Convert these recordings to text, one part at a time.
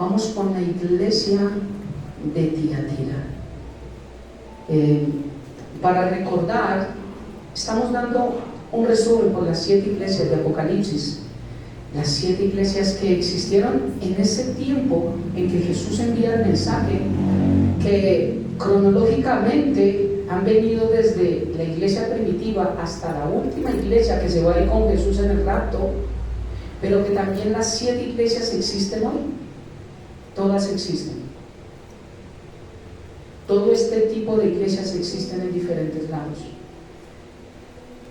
Vamos con la iglesia de Tiatira. Para recordar, estamos dando un resumen por las 7 iglesias de Apocalipsis, las 7 iglesias que existieron en ese tiempo en que Jesús envía el mensaje, que cronológicamente han venido desde la iglesia primitiva hasta la última iglesia que se va a ir con Jesús en el rapto, pero que también las 7 iglesias existen hoy. Todas existen. Todo este tipo de iglesias existen en diferentes lados.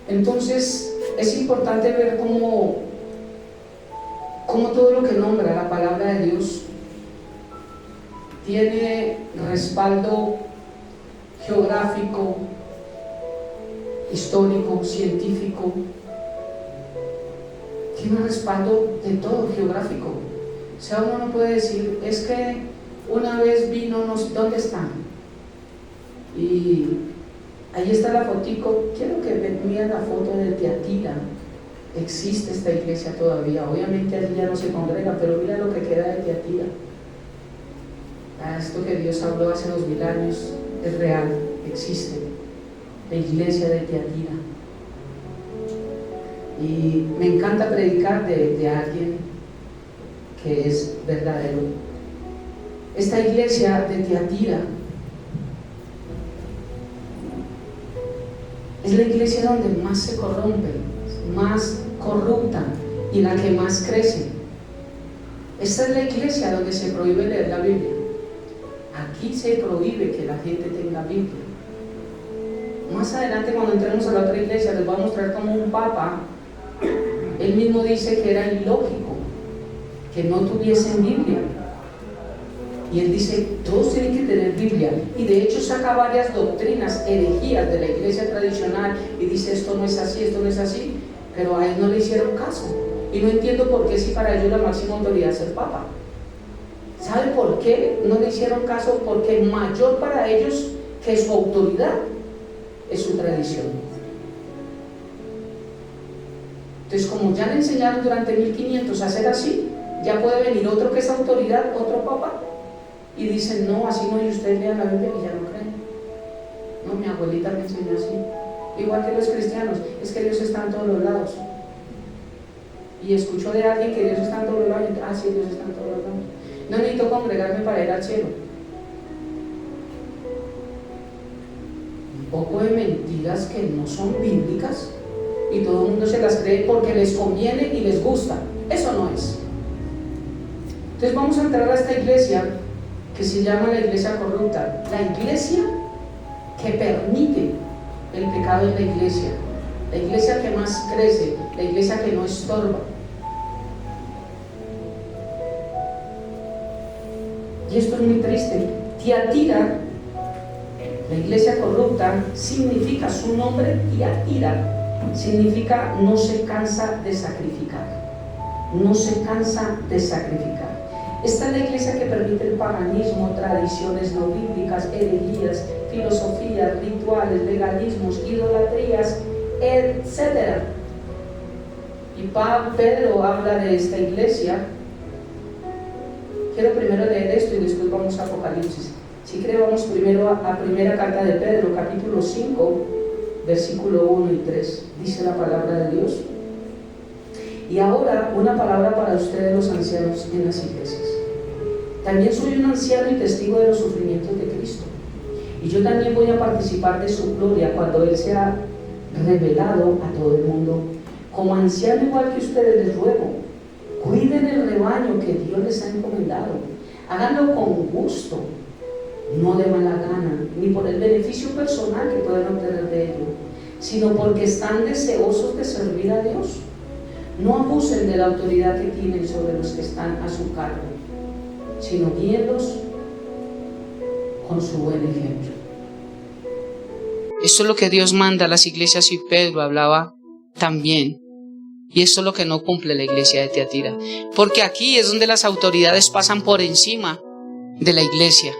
Entonces es importante ver cómo todo lo que nombra la palabra de Dios tiene respaldo geográfico, histórico, científico, tiene un respaldo de todo geográfico. O sea, uno no puede decir, es que una vez vino, no sé dónde están. Y ahí está la fotico. Quiero que vean la foto de Tiatira. Existe esta iglesia todavía. Obviamente allí ya no se congrega, pero mira lo que queda de Tiatira. Esto que Dios habló hace 2000 años es real, existe. La iglesia de Tiatira. Y me encanta predicar de alguien que es verdadero. Esta iglesia de Tiatira es la iglesia donde más se corrompe, más corrupta y la que más crece. Esta es la iglesia donde se prohíbe leer la Biblia. Aquí se prohíbe que la gente tenga Biblia. Más adelante, cuando entremos a la otra iglesia, les voy a mostrar cómo un papa, él mismo dice que era ilógico que no tuviesen Biblia. Y él dice, todos tienen que tener Biblia. Y de hecho saca varias doctrinas, herejías de la iglesia tradicional y dice, esto no es así, esto no es así. Pero a él no le hicieron caso. Y no entiendo por qué si para ellos la máxima autoridad es el Papa. ¿Sabe por qué no le hicieron caso? Porque mayor para ellos que su autoridad es su tradición. Entonces, como ya le enseñaron durante 1500 a hacer así, ya puede venir otro que es autoridad, otro Papa, y dicen, no, así no, y ustedes lean la Biblia y ya no creen. No, mi abuelita me enseñó así. Igual que los cristianos, es que Dios está en todos los lados. Y escucho de alguien que Dios está en todos los lados, y, sí, Dios está en todos los lados. No necesito congregarme para ir al cielo. Un poco de mentiras que no son bíblicas y todo el mundo se las cree porque les conviene y les gusta. Eso no es. Entonces vamos a entrar a esta iglesia que se llama la iglesia corrupta, la iglesia que permite el pecado en la iglesia que más crece, la iglesia que no estorba. Y esto es muy triste. Tiatira, la iglesia corrupta, significa, su nombre Tiatira, significa no se cansa de sacrificar. No se cansa de sacrificar. Esta es la iglesia que permite el paganismo, tradiciones no bíblicas, herejías, filosofías, rituales, legalismos, idolatrías, etc. Y Pedro habla de esta iglesia. Quiero primero leer esto y después vamos a Apocalipsis. Si creo, vamos primero a primera carta de Pedro, capítulo 5, versículo 1 y 3. Dice la palabra de Dios. Y ahora una palabra para ustedes los ancianos en las iglesias. También soy un anciano y testigo de los sufrimientos de Cristo. Y yo también voy a participar de su gloria cuando Él sea revelado a todo el mundo. Como anciano igual que ustedes les ruego, cuiden el rebaño que Dios les ha encomendado. Háganlo con gusto, no de mala gana, ni por el beneficio personal que pueden obtener de ello, sino porque están deseosos de servir a Dios. No abusen de la autoridad que tienen sobre los que están a su cargo, sino guíenlos con su buen ejemplo. Esto es lo que Dios manda a las iglesias, y Pedro hablaba también. Y esto es lo que no cumple la iglesia de Tiatira. Porque aquí es donde las autoridades pasan por encima de la iglesia,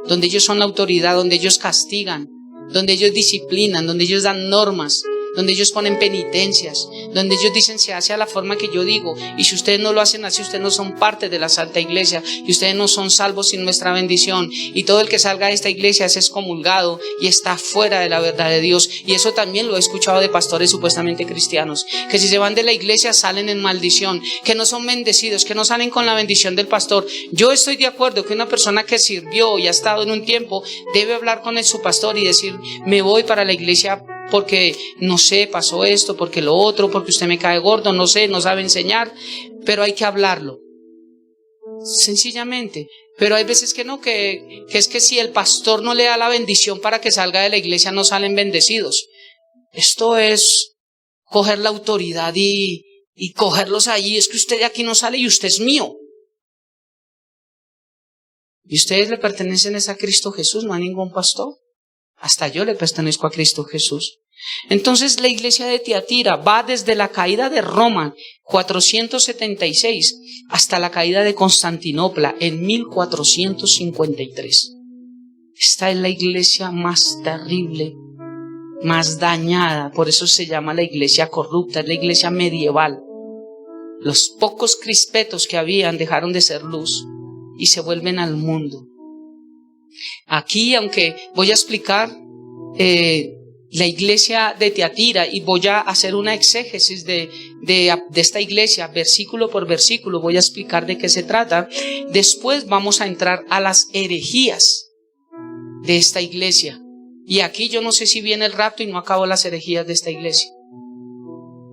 donde ellos son la autoridad, donde ellos castigan, donde ellos disciplinan, donde ellos dan normas. donde ellos ponen penitencias, donde ellos dicen se hace a la forma que yo digo, y si ustedes no lo hacen así, ustedes no son parte de la Santa Iglesia, y ustedes no son salvos sin nuestra bendición, y todo el que salga de esta iglesia es excomulgado y está fuera de la verdad de Dios. Y eso también lo he escuchado de pastores supuestamente cristianos, que si se van de la iglesia salen en maldición, que no son bendecidos, que no salen con la bendición del pastor. Yo estoy de acuerdo que una persona que sirvió y ha estado en un tiempo debe hablar con su pastor y decir, me voy para la iglesia porque no sé, pasó esto, porque lo otro, porque usted me cae gordo, no sé, no sabe enseñar, pero hay que hablarlo sencillamente. Pero hay veces que no, que es que si el pastor no le da la bendición para que salga de la iglesia, no salen bendecidos. Esto es coger la autoridad y cogerlos allí. Es que usted de aquí no sale y usted es mío. Y ustedes le pertenecen a Cristo Jesús, no a ningún pastor. Hasta yo le pertenezco a Cristo Jesús. Entonces la iglesia de Tiatira va desde la caída de Roma, 476, hasta la caída de Constantinopla en 1453. Esta es la iglesia más terrible, más dañada, por eso se llama la iglesia corrupta, es la iglesia medieval. Los pocos crispetos que habían dejaron de ser luz y se vuelven al mundo. Aquí, aunque voy a explicar la iglesia de Tiatira y voy a hacer una exégesis de esta iglesia, versículo por versículo, voy a explicar de qué se trata. Después vamos a entrar a las herejías de esta iglesia. Y aquí yo no sé si viene el rapto y no acabo las herejías de esta iglesia,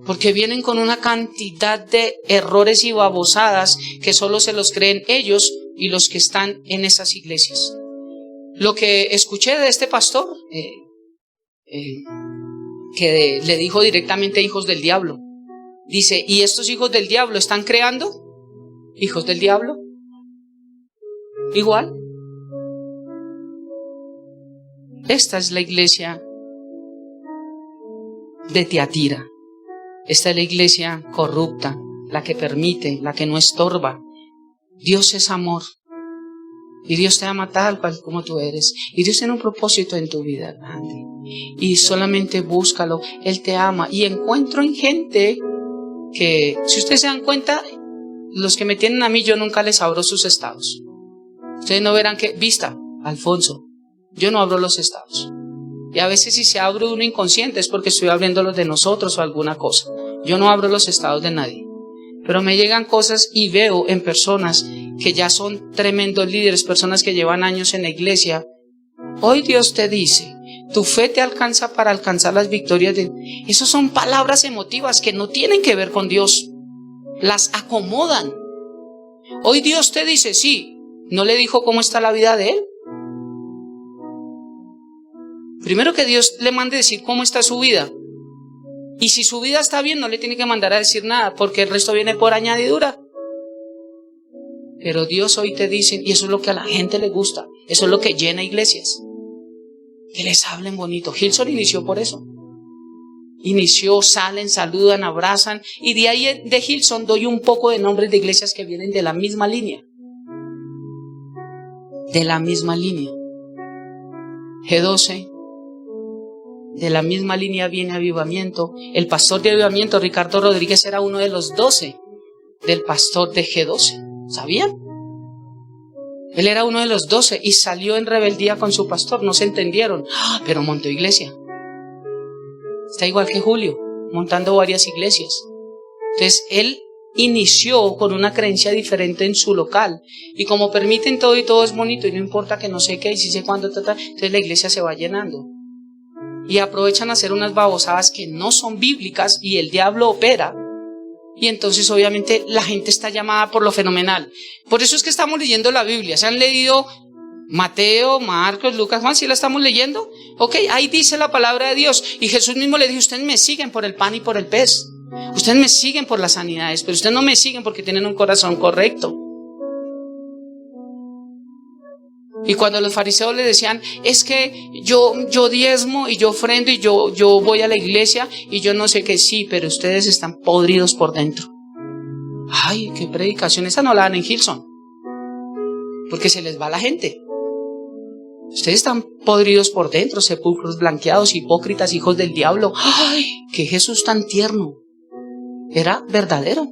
porque vienen con una cantidad de errores y babosadas que solo se los creen ellos y los que están en esas iglesias. Lo que escuché de este pastor, que le dijo directamente hijos del diablo, dice, ¿y estos hijos del diablo están creando hijos del diablo? Igual. Esta es la iglesia de Tiatira. Esta es la iglesia corrupta, la que permite, la que no estorba. Dios es amor. Y Dios te ama tal cual como tú eres. Y Dios tiene un propósito en tu vida grande. Y solamente búscalo. Él te ama. Y encuentro en gente que, si ustedes se dan cuenta, los que me tienen a mí, yo nunca les abro sus estados. Ustedes no verán que, vista, Alfonso, yo no abro los estados. Y a veces si se abre uno inconsciente es porque estoy abriendo los de nosotros o alguna cosa. Yo no abro los estados de nadie. Pero me llegan cosas y veo en personas que ya son tremendos líderes, personas que llevan años en la iglesia. Hoy Dios te dice, tu fe te alcanza para alcanzar las victorias de... Esas son palabras emotivas que no tienen que ver con Dios. Las acomodan. Hoy Dios te dice, sí, ¿no le dijo cómo está la vida de él? Primero que Dios le mande decir cómo está su vida. Y si su vida está bien, no le tiene que mandar a decir nada, porque el resto viene por añadidura. Pero Dios hoy te dice, y eso es lo que a la gente le gusta, eso es lo que llena iglesias, que les hablen bonito. Hillsong inició por eso. Inició, salen, saludan, abrazan, y de ahí de Hillsong doy un poco de nombres de iglesias que vienen de la misma línea. De la misma línea. G12. De la misma línea viene Avivamiento. El pastor de Avivamiento, Ricardo Rodríguez, era uno de los 12 del pastor de G12. ¿Sabían? Él era uno de los 12 y salió en rebeldía con su pastor. No se entendieron, pero montó iglesia. Está igual que Julio, montando varias iglesias. Entonces, él inició con una creencia diferente en su local. Y como permiten todo y todo es bonito y no importa que no sé qué y si sé cuándo, entonces la iglesia se va llenando. Y aprovechan a hacer unas babosadas que no son bíblicas y el diablo opera. Y entonces obviamente la gente está llamada por lo fenomenal. Por eso es que estamos leyendo la Biblia. ¿Se han leído Mateo, Marcos, Lucas, Juan? ¿Sí la estamos leyendo? Ok, ahí dice la palabra de Dios. Y Jesús mismo le dijo, ustedes me siguen por el pan y por el pez. Ustedes me siguen por las sanidades, pero ustedes no me siguen porque tienen un corazón correcto. Y cuando los fariseos le decían, es que yo diezmo y yo ofrendo y yo voy a la iglesia y yo no sé qué, sí, pero ustedes están podridos por dentro. Ay, qué predicación, esa no la dan en Hillsong, porque se les va la gente. Ustedes están podridos por dentro, sepulcros blanqueados, hipócritas, hijos del diablo. Ay, qué Jesús tan tierno. Era verdadero.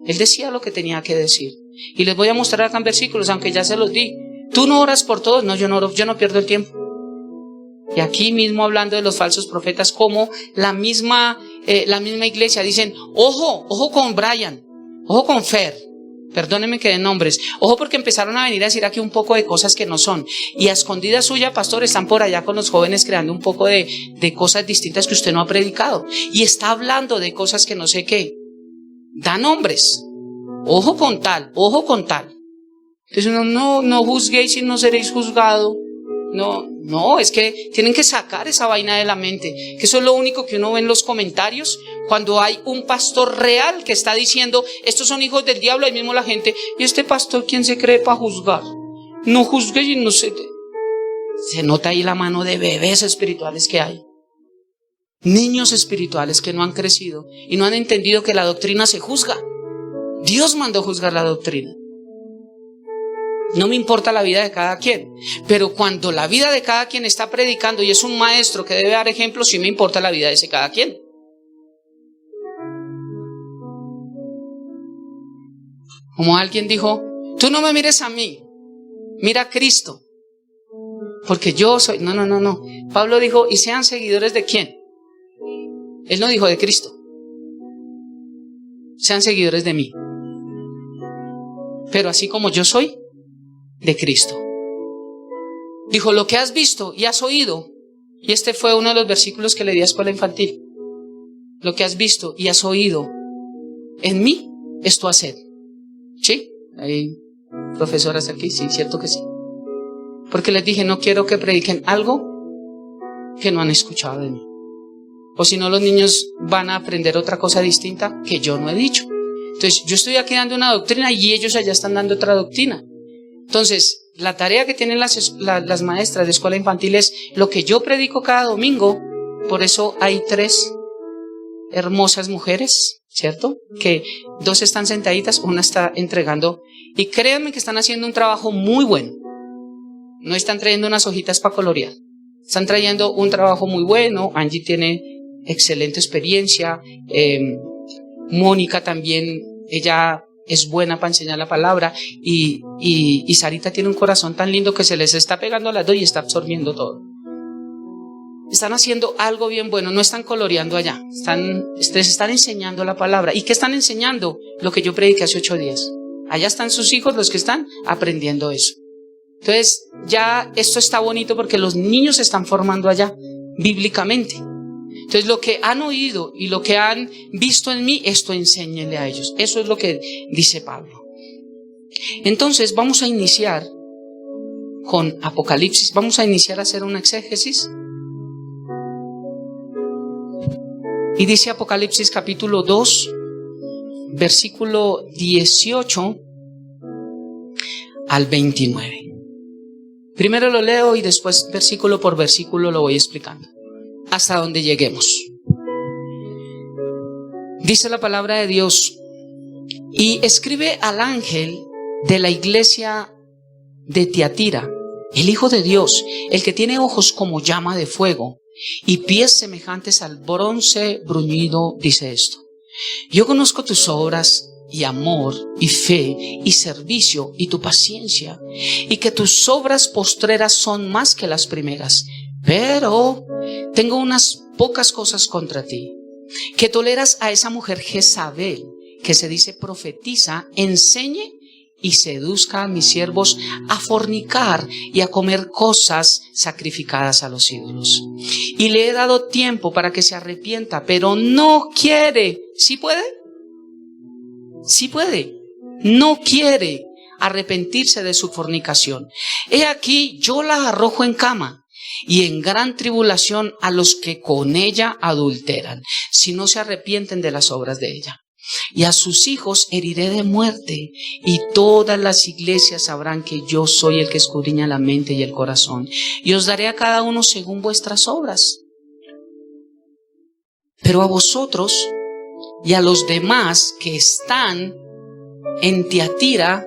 Él decía lo que tenía que decir. Y les voy a mostrar acá en versículos, aunque ya se los di. Tú no oras por todos. No, yo no oro, yo no pierdo el tiempo. Y aquí mismo hablando de los falsos profetas, como la misma iglesia dicen, ojo con Brian, ojo con Fer, perdónenme que den nombres, ojo porque empezaron a venir a decir aquí un poco de cosas que no son. Y a escondida suya, pastor, están por allá con los jóvenes creando un poco de cosas distintas que usted no ha predicado. Y está hablando de cosas que no sé qué. Da nombres. Ojo con tal, ojo con tal. Entonces no juzguéis y no seréis juzgados. No, es que tienen que sacar esa vaina de la mente, que eso es lo único que uno ve en los comentarios, cuando hay un pastor real que está diciendo, estos son hijos del diablo, ahí mismo la gente, ¿y este pastor quién se cree para juzgar? No juzgue y no se nota ahí la mano de bebés espirituales que hay, niños espirituales que no han crecido y no han entendido que la doctrina se juzga. Dios mandó juzgar la doctrina. No me importa la vida de cada quien, pero cuando la vida de cada quien está predicando y es un maestro que debe dar ejemplo, sí me importa la vida de ese cada quien. Como alguien dijo, tú no me mires a mí, mira a Cristo, porque yo soy... No. Pablo dijo, ¿y sean seguidores de quién? Él no dijo de Cristo. Sean seguidores de mí. Pero así como yo soy, de Cristo. Dijo, lo que has visto y has oído, y este fue uno de los versículos que le di a escuela infantil, lo que has visto y has oído en mí, esto haced. ¿Sí? Hay profesoras aquí, sí, cierto que sí. Porque les dije, no quiero que prediquen algo que no han escuchado de mí. O si no, los niños van a aprender otra cosa distinta que yo no he dicho. Entonces, yo estoy aquí dando una doctrina y ellos allá están dando otra doctrina. Entonces, la tarea que tienen las maestras de escuela infantil es lo que yo predico cada domingo. Por eso hay 3 hermosas mujeres, ¿cierto? Que 2 están sentaditas, una está entregando. Y créanme que están haciendo un trabajo muy bueno. No están trayendo unas hojitas para colorear. Están trayendo un trabajo muy bueno. Angie tiene excelente experiencia. Mónica también, ella es buena para enseñar la palabra, y Sarita tiene un corazón tan lindo que se les está pegando a las 2 y está absorbiendo todo. Están haciendo algo bien bueno, no están coloreando allá, están enseñando la palabra. ¿Y qué están enseñando? Lo que yo prediqué hace 8 días. Allá están sus hijos, los que están aprendiendo eso. Entonces ya esto está bonito porque los niños se están formando allá bíblicamente. Entonces lo que han oído y lo que han visto en mí, esto enséñenle a ellos. Eso es lo que dice Pablo. Entonces vamos a iniciar con Apocalipsis. Vamos a iniciar a hacer un exégesis. Y dice Apocalipsis capítulo 2, versículo 18 al 29. Primero lo leo y después versículo por versículo lo voy explicando, hasta donde lleguemos. Dice la palabra de Dios: y escribe al ángel de la iglesia de Tiatira, el Hijo de Dios, el que tiene ojos como llama de fuego y pies semejantes al bronce bruñido, dice esto: yo conozco tus obras y amor y fe y servicio y tu paciencia, y que tus obras postreras son más que las primeras. Pero tengo unas pocas cosas contra ti, que toleras a esa mujer Jezabel, que se dice profetiza, enseñe y seduzca a mis siervos a fornicar y a comer cosas sacrificadas a los ídolos. Y le he dado tiempo para que se arrepienta, pero no quiere. ¿Sí puede? Sí puede. No quiere arrepentirse de su fornicación. He aquí, yo la arrojo en cama y en gran tribulación a los que con ella adulteran, si no se arrepienten de las obras de ella. Y a sus hijos heriré de muerte, y todas las iglesias sabrán que yo soy el que escudriña la mente y el corazón, y os daré a cada uno según vuestras obras. Pero a vosotros y a los demás que están en Tiatira,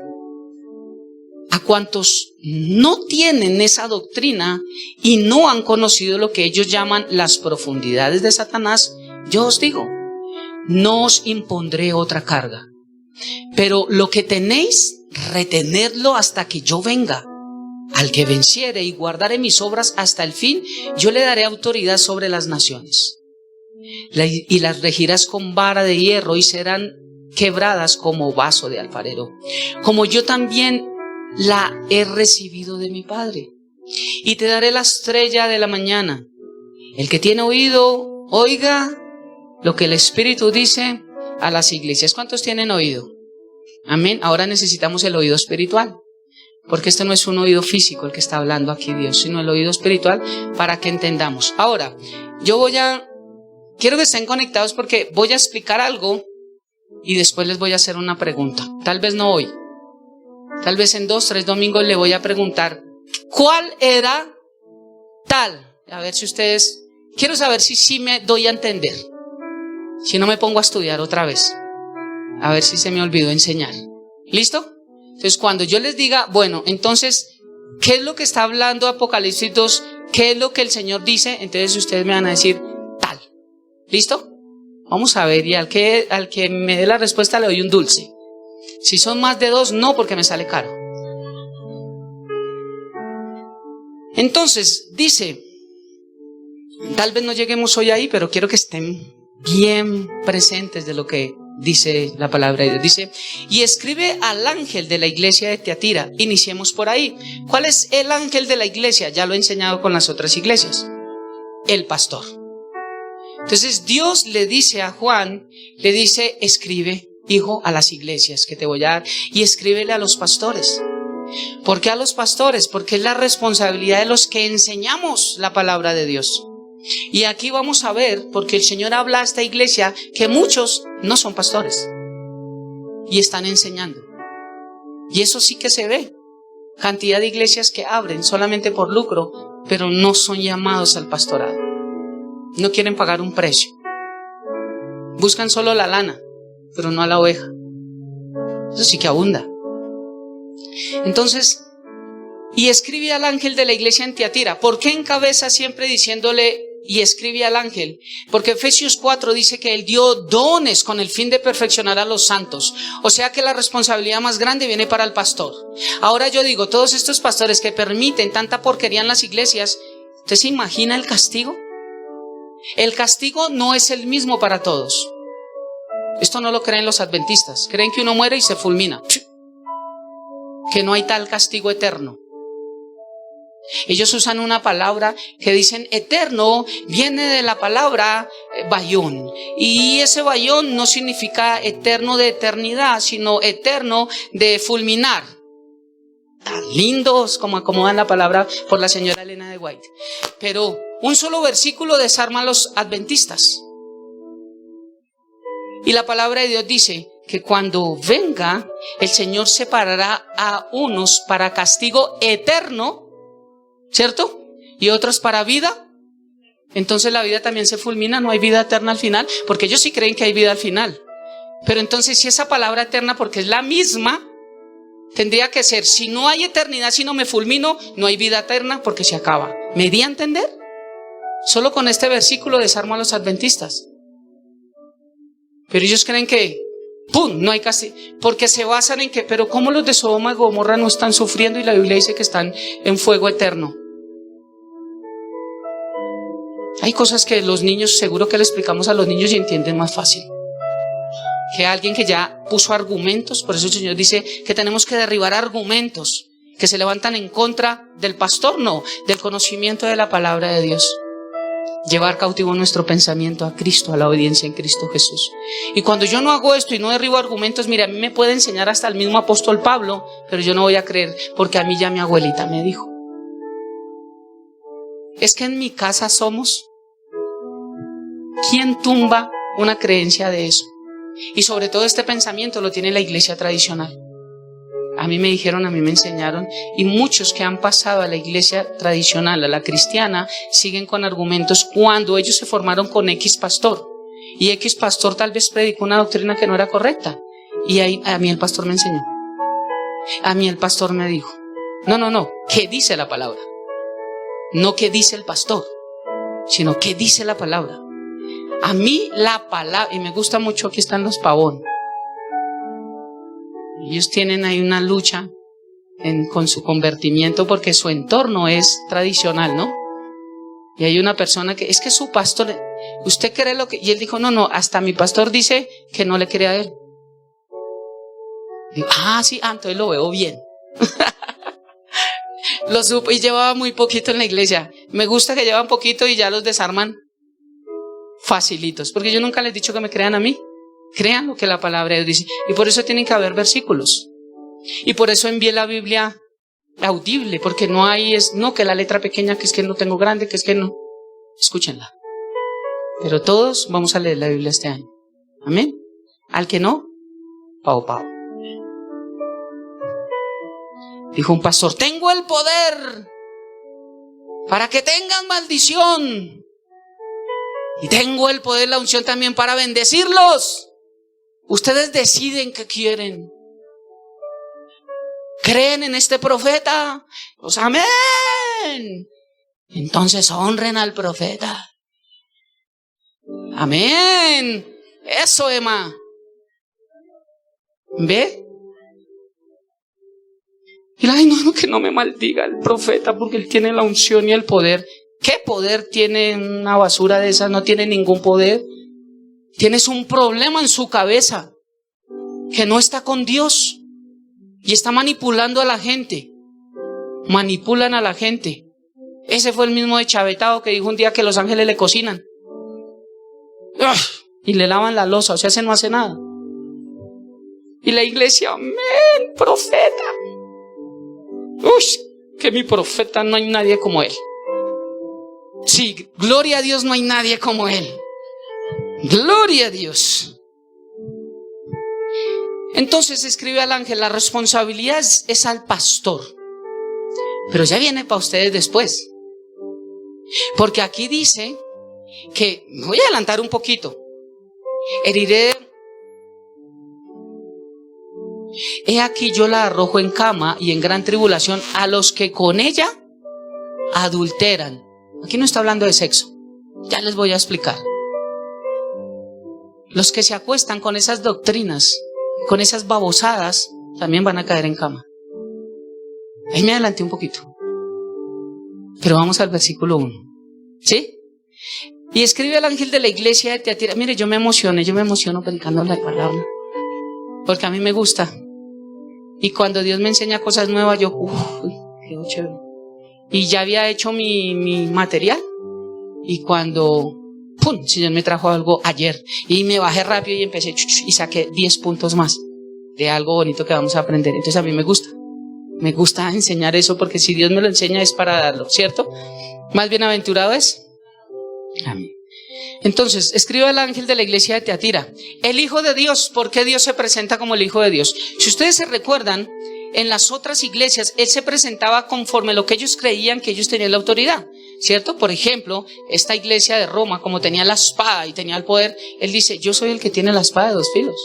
a cuantos no tienen esa doctrina y no han conocido lo que ellos llaman las profundidades de Satanás, yo os digo, no os impondré otra carga, pero lo que tenéis, retenedlo hasta que yo venga. Al que venciere y guardare mis obras hasta el fin, yo le daré autoridad sobre las naciones. Y las regirás con vara de hierro y serán quebradas como vaso de alfarero, como yo también la he recibido de mi Padre. Y te daré la estrella de la mañana. El que tiene oído, oiga lo que el Espíritu dice a las iglesias. ¿Cuántos tienen oído? Amén. Ahora necesitamos el oído espiritual, porque este no es un oído físico el que está hablando aquí Dios, sino el oído espiritual para que entendamos. Ahora, quiero que estén conectados porque voy a explicar algo y después les voy a hacer una pregunta. Tal vez no hoy, tal vez en 2, 3 domingos le voy a preguntar ¿cuál era tal? A ver si ustedes, quiero saber si me doy a entender, si no me pongo a estudiar otra vez, a ver si se me olvidó enseñar. ¿Listo? Entonces cuando yo les diga, bueno, entonces, ¿qué es lo que está hablando Apocalipsis 2? ¿Qué es lo que el Señor dice? Entonces ustedes me van a decir tal. ¿Listo? Vamos a ver, y al que me dé la respuesta le doy un dulce. Si son más de 2, no, porque me sale caro. Entonces, dice, tal vez no lleguemos hoy ahí, pero quiero que estén bien presentes de lo que dice la palabra de Dios. Dice, y escribe al ángel de la iglesia de Tiatira. Iniciemos por ahí. ¿Cuál es el ángel de la iglesia? Ya lo he enseñado con las otras iglesias. El pastor. Entonces Dios le dice a Juan, le dice, escribe, hijo, a las iglesias que te voy a dar, y escríbele a los pastores. ¿Por qué a los pastores? Porque es la responsabilidad de los que enseñamos la palabra de Dios. Y aquí vamos a ver, porque el Señor habla a esta iglesia, que muchos no son pastores y están enseñando. Y eso sí que se ve. Cantidad de iglesias que abren solamente por lucro, pero no son llamados al pastorado. No quieren pagar un precio. Buscan solo la lana, pero no a la oveja. Eso sí que abunda. Entonces, y escribe al ángel de la iglesia en Tiatira. ¿Por qué encabeza siempre diciéndole y escribe al ángel? Porque Efesios 4 dice que Él dio dones con el fin de perfeccionar a los santos. O sea que la responsabilidad más grande viene para el pastor. Ahora yo digo, todos estos pastores que permiten tanta porquería en las iglesias, ¿usted se imagina el castigo? El castigo no es el mismo para todos. Esto no lo creen los adventistas. Creen que uno muere y se fulmina, que no hay tal castigo eterno. Ellos usan una palabra que dicen eterno, viene de la palabra bayón, y ese bayón no significa eterno de eternidad, sino eterno de fulminar. Tan lindos como acomodan la palabra por la señora Elena de White. Pero un solo versículo desarma a los adventistas. Y la palabra de Dios dice que cuando venga, el Señor separará a unos para castigo eterno, ¿cierto? Y otros para vida. Entonces la vida también se fulmina, no hay vida eterna al final, porque ellos sí creen que hay vida al final. Pero entonces si esa palabra eterna, porque es la misma, tendría que ser, si no hay eternidad, si no me fulmino, no hay vida eterna porque se acaba. ¿Me di a entender? Solo con este versículo desarmo a los adventistas. Pero ellos creen que ¡pum! No hay castigo, porque se basan en que, pero ¿cómo los de Sodoma y Gomorra no están sufriendo y la Biblia dice que están en fuego eterno? Hay cosas que los niños, seguro que le explicamos a los niños y entienden más fácil que alguien que ya puso argumentos. Por eso el Señor dice que tenemos que derribar argumentos que se levantan en contra del pastor, no, del conocimiento de la palabra de Dios. Llevar cautivo nuestro pensamiento a Cristo, a la obediencia en Cristo Jesús. Y cuando yo no hago esto y no derribo argumentos, mire, a mí me puede enseñar hasta el mismo apóstol Pablo, pero yo no voy a creer, porque a mí ya mi abuelita me dijo. Es que en mi casa somos. ¿Quién tumba una creencia de eso? Y sobre todo este pensamiento lo tiene la iglesia tradicional. A mí me dijeron, a mí me enseñaron, y muchos que han pasado a la iglesia tradicional, a la cristiana, siguen con argumentos cuando ellos se formaron con X pastor. Y X pastor tal vez predicó una doctrina que no era correcta. Y ahí a mí el pastor me enseñó. A mí el pastor me dijo. No, ¿qué dice la palabra? No qué dice el pastor, sino qué dice la palabra. A mí la palabra, y me gusta mucho, aquí están los Pavón. Ellos tienen ahí una lucha con su convertimiento porque su entorno es tradicional, ¿no? Y hay una persona que, es que su pastor, ¿usted cree lo que? Y él dijo, no, hasta mi pastor dice que no le cree a él. Digo, sí, entonces lo veo bien. Lo supo y llevaba muy poquito en la iglesia. Me gusta que llevan poquito y ya los desarman facilitos, porque yo nunca les he dicho que me crean a mí. Crean lo que la palabra de Dios dice. Y por eso tienen que haber versículos. Y por eso envié la Biblia audible, porque no hay, no que la letra pequeña, que es que no tengo grande, que es que no. Escúchenla. Pero todos vamos a leer la Biblia este año. Amén. Al que no, pao. Dijo un pastor, tengo el poder para que tengan maldición. Y tengo el poder, la unción también para bendecirlos. Ustedes deciden qué quieren. ¿Creen en este profeta? Pues amén. Entonces honren al profeta. Amén. Eso, Emma. ¿Ve? Y ay, no, que no me maldiga el profeta porque él tiene la unción y el poder. ¿Qué poder tiene una basura de esas? No tiene ningún poder. Tienes un problema en su cabeza que no está con Dios y está manipulando a la gente. Manipulan a la gente. Ese fue el mismo de Chavetado que dijo un día que los ángeles le cocinan y le lavan la loza, o sea, ese no hace nada. Y la iglesia, amén, profeta. Que mi profeta no hay nadie como él. Sí, gloria a Dios, no hay nadie como él. Gloria a Dios. Entonces escribe al ángel, la responsabilidad es al pastor. Pero ya viene para ustedes después. Porque aquí dice que, me voy a adelantar un poquito. Heriré. He aquí yo la arrojo en cama y en gran tribulación a los que con ella adulteran. Aquí no está hablando de sexo. Ya les voy a explicar. Los que se acuestan con esas doctrinas, con esas babosadas, también van a caer en cama. Ahí me adelanté un poquito. Pero vamos al versículo 1. ¿Sí? Y escribe al ángel de la iglesia de Tiatira. Mire, yo me emociono predicando la palabra. Porque a mí me gusta. Y cuando Dios me enseña cosas nuevas, yo, qué chévere. Y ya había hecho mi material. Y cuando, ¡pum!, Señor me trajo algo ayer. Y me bajé rápido y empecé, y saqué 10 puntos más de algo bonito que vamos a aprender. Entonces a mí me gusta. Me gusta enseñar eso porque si Dios me lo enseña es para darlo, ¿cierto? Más bienaventurado es. Amén. Entonces, escribe al ángel de la iglesia de Tiatira, el Hijo de Dios. ¿Por qué Dios se presenta como el Hijo de Dios? Si ustedes se recuerdan, en las otras iglesias, Él se presentaba conforme lo que ellos creían que ellos tenían la autoridad, ¿cierto? Por ejemplo, esta iglesia de Roma, como tenía la espada y tenía el poder, Él dice, yo soy el que tiene la espada de 2 filos.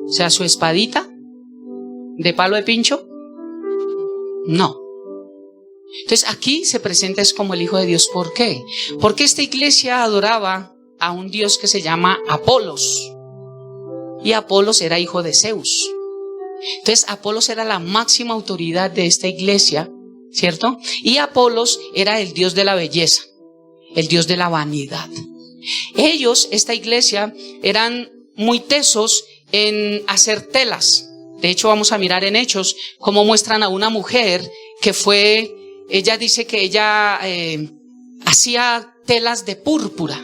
O sea, su espadita de palo de pincho, no. Entonces aquí se presenta es como el Hijo de Dios. ¿Por qué? Porque esta iglesia adoraba a un Dios que se llama Apolos. Y Apolos era hijo de Zeus. Entonces Apolos era la máxima autoridad de esta iglesia, ¿cierto? Y Apolos era el Dios de la belleza, el Dios de la vanidad. Ellos, esta iglesia, eran muy tesos en hacer telas. De hecho, vamos a mirar en Hechos cómo muestran a una mujer que fue... Ella dice que ella hacía telas de púrpura.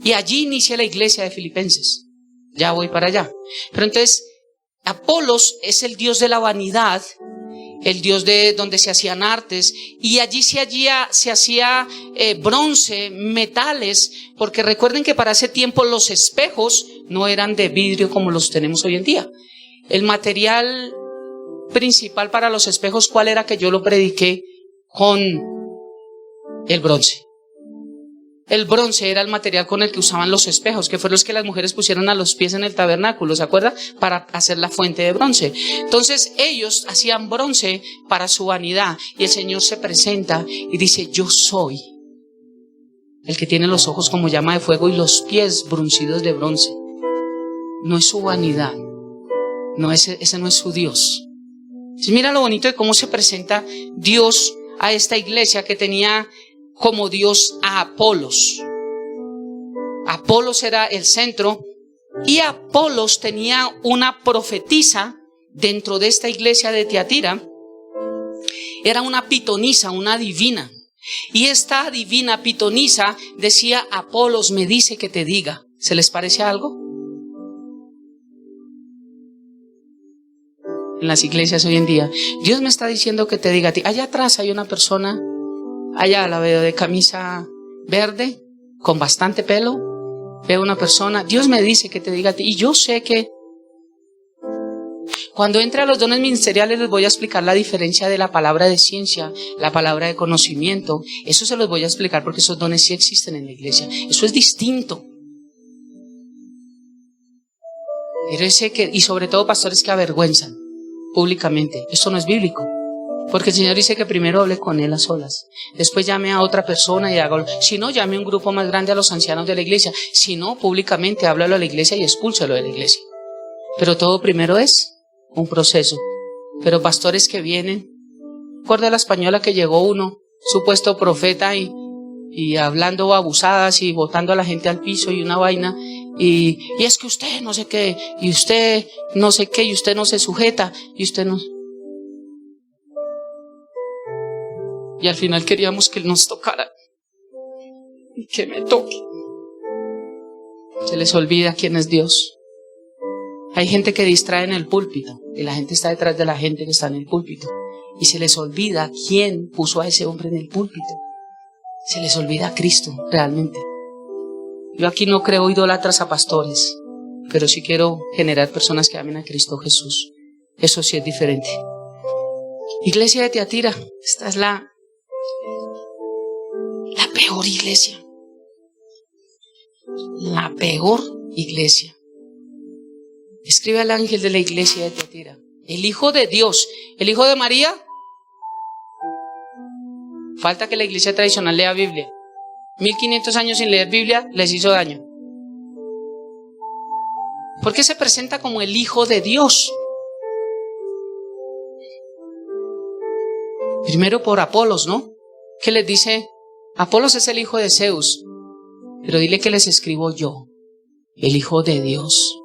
Y allí inicia la iglesia de Filipenses. Ya voy para allá. Pero entonces, Apolos es el dios de la vanidad, el dios de donde se hacían artes. Y allí se hacía bronce, metales. Porque recuerden que para ese tiempo los espejos no eran de vidrio como los tenemos hoy en día. El material principal para los espejos, ¿cuál era? Que yo lo prediqué con el bronce. El bronce era el material con el que usaban los espejos, que fueron los que las mujeres pusieron a los pies en el tabernáculo, ¿se acuerda? Para hacer la fuente de bronce. Entonces ellos hacían bronce para su vanidad y el Señor se presenta y dice, yo soy el que tiene los ojos como llama de fuego y los pies bruncidos de bronce. No es su vanidad, no, ese no es su Dios. Entonces, mira lo bonito de cómo se presenta Dios a esta iglesia que tenía como Dios a Apolos. Apolos era el centro y Apolos tenía una profetisa dentro de esta iglesia de Tiatira. Era una pitonisa, una adivina. Y esta divina pitonisa decía: Apolos me dice que te diga. ¿Se les parece algo? En las iglesias hoy en día, Dios me está diciendo que te diga a ti. Allá atrás hay una persona, allá la veo de camisa verde, con bastante pelo. Veo una persona, Dios me dice que te diga a ti. Y yo sé que cuando entre a los dones ministeriales les voy a explicar la diferencia de la palabra de ciencia, la palabra de conocimiento. Eso se los voy a explicar porque esos dones sí existen en la iglesia. Eso es distinto. Pero y sobre todo pastores que avergüenzan públicamente. Esto no es bíblico. Porque el Señor dice que primero hable con Él a solas. Después llame a otra persona y hágalo. Si no, llame a un grupo más grande, a los ancianos de la iglesia. Si no, públicamente háblalo a la iglesia y expúlselo de la iglesia. Pero todo primero es un proceso. Pero pastores que vienen, recuerda la española que llegó uno, supuesto profeta, y hablando abusadas y botando a la gente al piso y una vaina, y es que usted no sé qué, y usted no sé qué, y usted no se sujeta, y usted no... Y al final queríamos que Él nos tocara, y que me toque. Se les olvida quién es Dios. Hay gente que distrae en el púlpito y la gente está detrás de la gente que está en el púlpito y se les olvida quién puso a ese hombre en el púlpito. Se les olvida a Cristo realmente. Yo aquí no creo idólatras a pastores, pero sí quiero generar personas que amen a Cristo Jesús. Eso sí es diferente. Iglesia de Tiatira, esta es la peor iglesia. La peor iglesia. Escribe al ángel de la iglesia de Tiatira: el Hijo de Dios, el Hijo de María. Falta que la iglesia tradicional lea Biblia. 1500 años sin leer Biblia les hizo daño. ¿Por qué se presenta como el Hijo de Dios? Primero por Apolos, ¿no? Que les dice: Apolos es el hijo de Zeus, pero dile que les escribo yo, el Hijo de Dios,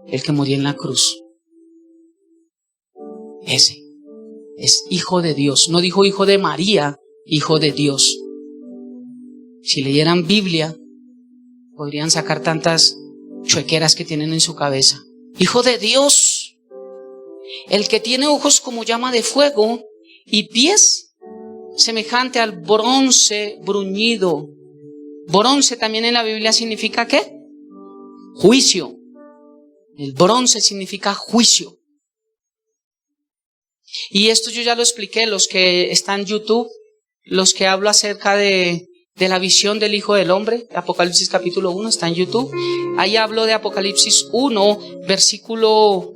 el que murió en la cruz. Ese es Hijo de Dios. No dijo Hijo de María, Hijo de Dios. Si leyeran Biblia, podrían sacar tantas chuequeras que tienen en su cabeza. Hijo de Dios, el que tiene ojos como llama de fuego y pies semejante al bronce bruñido. Bronce también en la Biblia significa ¿qué? Juicio. El bronce significa juicio. Y esto yo ya lo expliqué, los que están en YouTube, los que hablo acerca de la visión del Hijo del Hombre, Apocalipsis capítulo 1, está en YouTube. Ahí hablo de Apocalipsis 1, versículo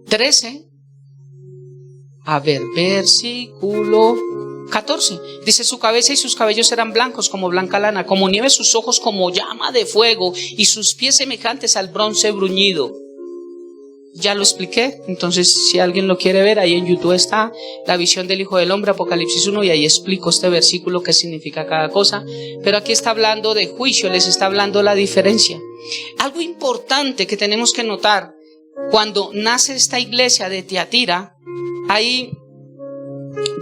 13. A ver, versículo 14. Dice: su cabeza y sus cabellos eran blancos como blanca lana, como nieve sus ojos como llama de fuego, y sus pies semejantes al bronce bruñido. Ya lo expliqué, entonces si alguien lo quiere ver, ahí en YouTube está la visión del Hijo del Hombre, Apocalipsis 1, y ahí explico este versículo, qué significa cada cosa. Pero aquí está hablando de juicio, les está hablando la diferencia. Algo importante que tenemos que notar: cuando nace esta iglesia de Tiatira, hay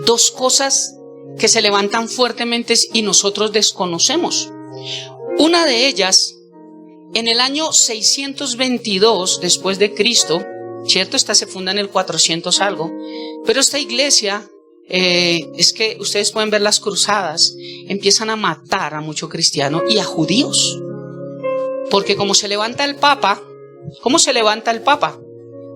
dos cosas que se levantan fuertemente y nosotros desconocemos. Una de ellas, en el año 622 después de Cristo, ¿cierto? Esta se funda en el 400 algo, pero esta iglesia, es que ustedes pueden ver las cruzadas, empiezan a matar a muchos cristianos y a judíos. Porque como se levanta el Papa, ¿cómo se levanta el Papa?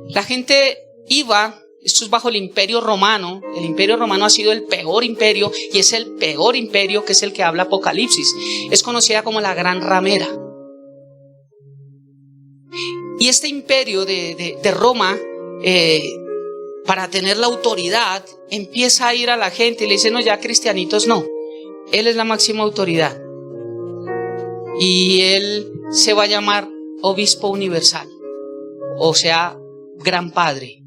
La gente iba... Esto es bajo el Imperio Romano. El Imperio Romano ha sido el peor imperio y es el peor imperio, que es el que habla Apocalipsis. Es conocida como la Gran Ramera. Y este imperio de Roma, para tener la autoridad, empieza a ir a la gente y le dice: no, ya cristianitos no. Él es la máxima autoridad. Y Él se va a llamar Obispo Universal, o sea, Gran Padre.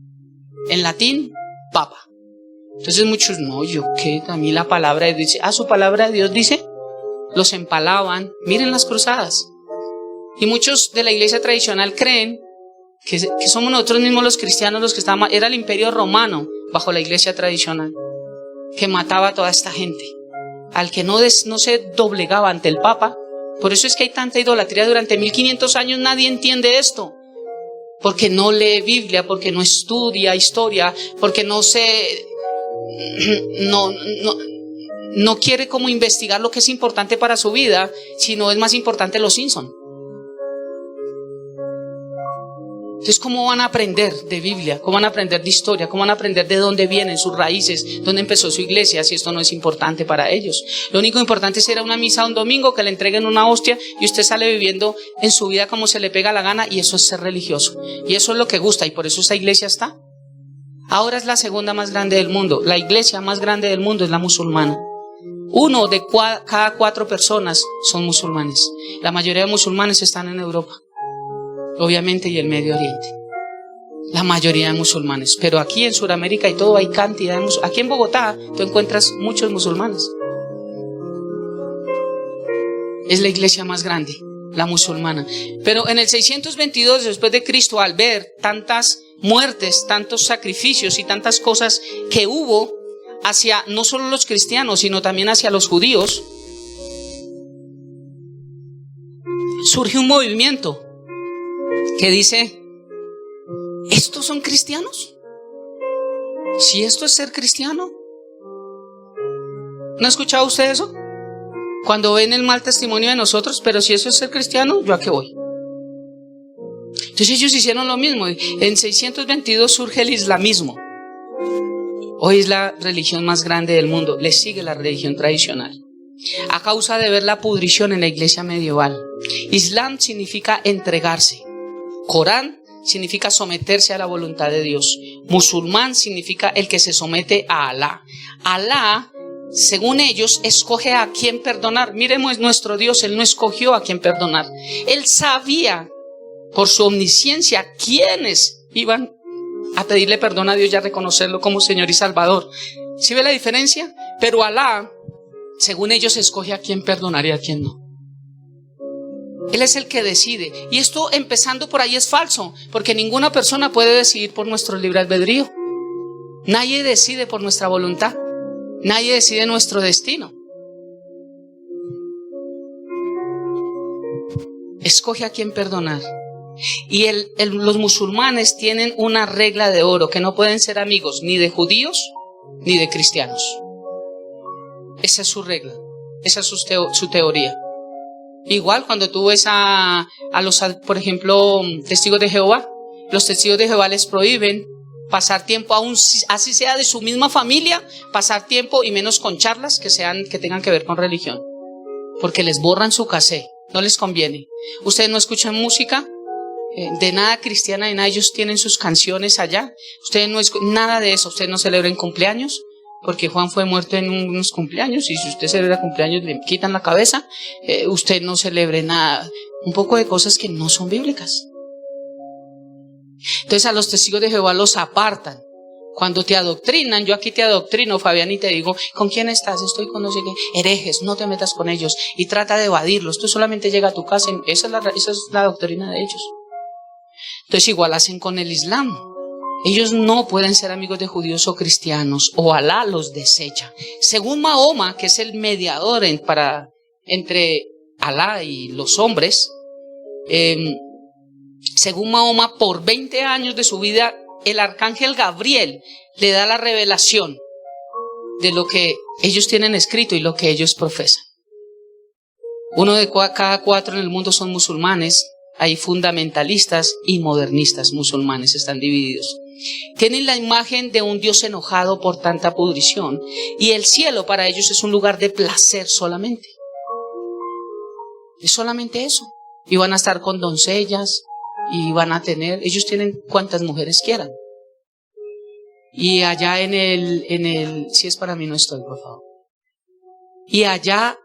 En latín, Papa. Entonces muchos, no, yo qué, a mí la palabra de Dios dice, su palabra de Dios dice, los empalaban, miren las cruzadas. Y muchos de la iglesia tradicional creen que somos nosotros mismos los cristianos los que estaban, era el imperio romano bajo la iglesia tradicional, que mataba a toda esta gente, al que no se doblegaba ante el Papa. Por eso es que hay tanta idolatría durante 1500 años, nadie entiende esto. Porque no lee Biblia, porque no estudia historia, porque no quiere como investigar lo que es importante para su vida, sino es más importante los Simpson. Entonces, ¿cómo van a aprender de Biblia? ¿Cómo van a aprender de historia? ¿Cómo van a aprender de dónde vienen sus raíces? ¿Dónde empezó su iglesia? Si esto no es importante para ellos. Lo único importante es ir a una misa un domingo, que le entreguen una hostia y usted sale viviendo en su vida como se le pega la gana, y eso es ser religioso. Y eso es lo que gusta, y por eso esa iglesia está. Ahora es la segunda más grande del mundo. La iglesia más grande del mundo es la musulmana. 1 de cada 4 personas son musulmanes. La mayoría de musulmanes están en Europa, obviamente, y el Medio Oriente. La mayoría de musulmanes. Pero aquí en Sudamérica y todo hay cantidad de musulmanes. Aquí en Bogotá tú encuentras muchos musulmanes. Es la iglesia más grande, la musulmana. Pero en el 622 después de Cristo, al ver tantas muertes, tantos sacrificios y tantas cosas que hubo hacia no solo los cristianos, sino también hacia los judíos, surge un movimiento que dice, ¿estos son cristianos? Si esto es ser cristiano. ¿No ha escuchado usted eso? Cuando ven el mal testimonio de nosotros, pero si eso es ser cristiano, ¿yo a qué voy? Entonces ellos hicieron lo mismo. En 622 surge el islamismo. Hoy es la religión más grande del mundo. Le sigue la religión tradicional, a causa de ver la pudrición en la iglesia medieval. Islam significa entregarse. Corán significa someterse a la voluntad de Dios. Musulmán significa el que se somete a Alá. Alá, según ellos, escoge a quien perdonar. Miremos, nuestro Dios, Él no escogió a quien perdonar. Él sabía por su omnisciencia quiénes iban a pedirle perdón a Dios y a reconocerlo como Señor y Salvador. ¿Sí ve la diferencia? Pero Alá, según ellos, escoge a quien perdonar y a quien no. Él es el que decide. Y esto, empezando por ahí, es falso, porque ninguna persona puede decidir por nuestro libre albedrío. Nadie decide por nuestra voluntad. Nadie decide nuestro destino. Escoge a quien perdonar. Y los musulmanes tienen una regla de oro, que no pueden ser amigos ni de judíos ni de cristianos. Esa es su regla. Esa es su teoría. Igual cuando tú ves por ejemplo, testigos de Jehová, los testigos de Jehová les prohíben pasar tiempo, aún así sea de su misma familia, pasar tiempo, y menos con charlas que tengan que ver con religión, porque les borran su cassette, no les conviene. Ustedes no escuchan música de nada cristiana, de nada, ellos tienen sus canciones allá. Ustedes no nada de eso. Ustedes no celebran cumpleaños, porque Juan fue muerto en unos cumpleaños, y si usted celebra cumpleaños le quitan la cabeza. Usted no celebre nada, un poco de cosas que no son bíblicas. Entonces a los testigos de Jehová los apartan. Cuando te adoctrinan, yo aquí te adoctrino, Fabián, y te digo, ¿con quién estás? Estoy con no sé qué, herejes, no te metas con ellos, y trata de evadirlos. Tú solamente llega a tu casa, esa es la doctrina de ellos. Entonces igual hacen con el Islam. Ellos no pueden ser amigos de judíos o cristianos, o Alá los desecha. Según Mahoma, que es el mediador entre Alá y los hombres, según Mahoma, por 20 años de su vida, el arcángel Gabriel le da la revelación de lo que ellos tienen escrito y lo que ellos profesan. 1 de cada 4 en el mundo son musulmanes. Hay fundamentalistas y modernistas musulmanes, están divididos. Tienen la imagen de un Dios enojado por tanta pudrición, y el cielo para ellos es un lugar de placer solamente. Es solamente eso. Y van a estar con doncellas, y van a tener, ellos tienen cuantas mujeres quieran. Y allá si es para mí, no estoy, por favor. Y allá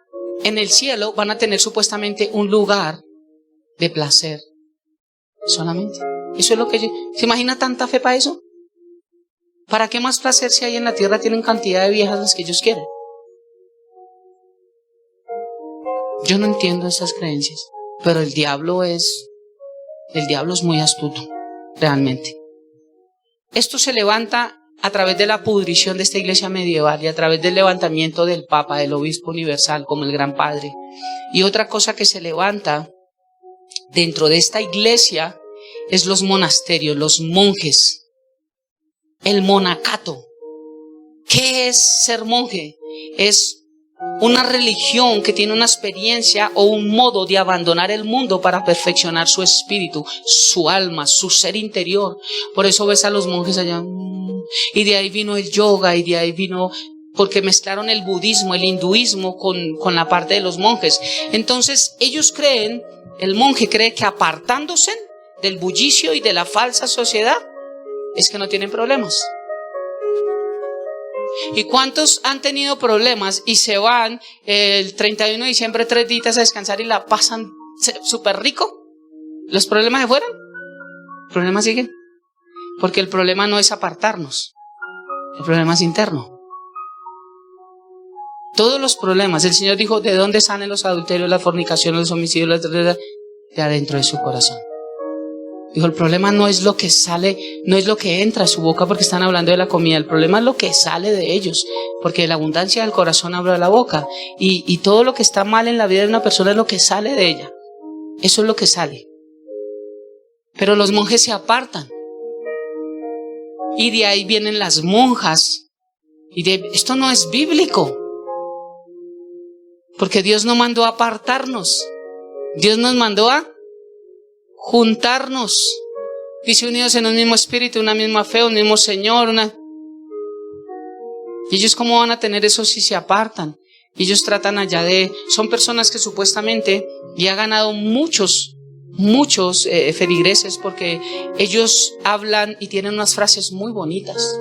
en el cielo van a tener supuestamente un lugar de placer. Solamente. Eso es lo que ¿se imagina tanta fe para eso? ¿Para qué más placer si hay en la tierra? Tienen cantidad de viejas las que ellos quieren. Yo no entiendo esas creencias, pero el diablo es muy astuto, realmente. Esto se levanta a través de la pudrición de esta iglesia medieval y a través del levantamiento del Papa, del Obispo Universal, como el Gran Padre. Y otra cosa que se levanta dentro de esta iglesia es los monasterios, los monjes, el monacato. ¿Qué es ser monje? Es una religión que tiene una experiencia o un modo de abandonar el mundo para perfeccionar su espíritu, su alma, su ser interior. Por eso ves a los monjes allá. Y de ahí vino el yoga, y de ahí vino, porque mezclaron el budismo, el hinduismo con la parte de los monjes. Entonces ellos creen, el monje cree que apartándose del bullicio y de la falsa sociedad, es que no tienen problemas. ¿Y cuántos han tenido problemas y se van el 31 de diciembre 3 días a descansar y la pasan súper rico? ¿Los problemas se fueron? ¿Los problemas siguen? Porque el problema no es apartarnos, el problema es interno. Todos los problemas, el Señor dijo, ¿de dónde salen los adulterios, las fornicaciones, los homicidios? De adentro de su corazón. Dijo, el problema no es lo que sale, no es lo que entra a su boca porque están hablando de la comida. El problema es lo que sale de ellos, porque de la abundancia del corazón habla la boca. Y todo lo que está mal en la vida de una persona es lo que sale de ella. Eso es lo que sale. Pero los monjes se apartan. Y de ahí vienen las monjas. Esto no es bíblico. Porque Dios no mandó a apartarnos. Dios nos mandó a juntarnos. Dice, unidos en un mismo espíritu, una misma fe, un mismo Señor. ¿Y ellos cómo van a tener eso si se apartan? Ellos tratan allá son personas que supuestamente ya han ganado muchos feligreses porque ellos hablan y tienen unas frases muy bonitas.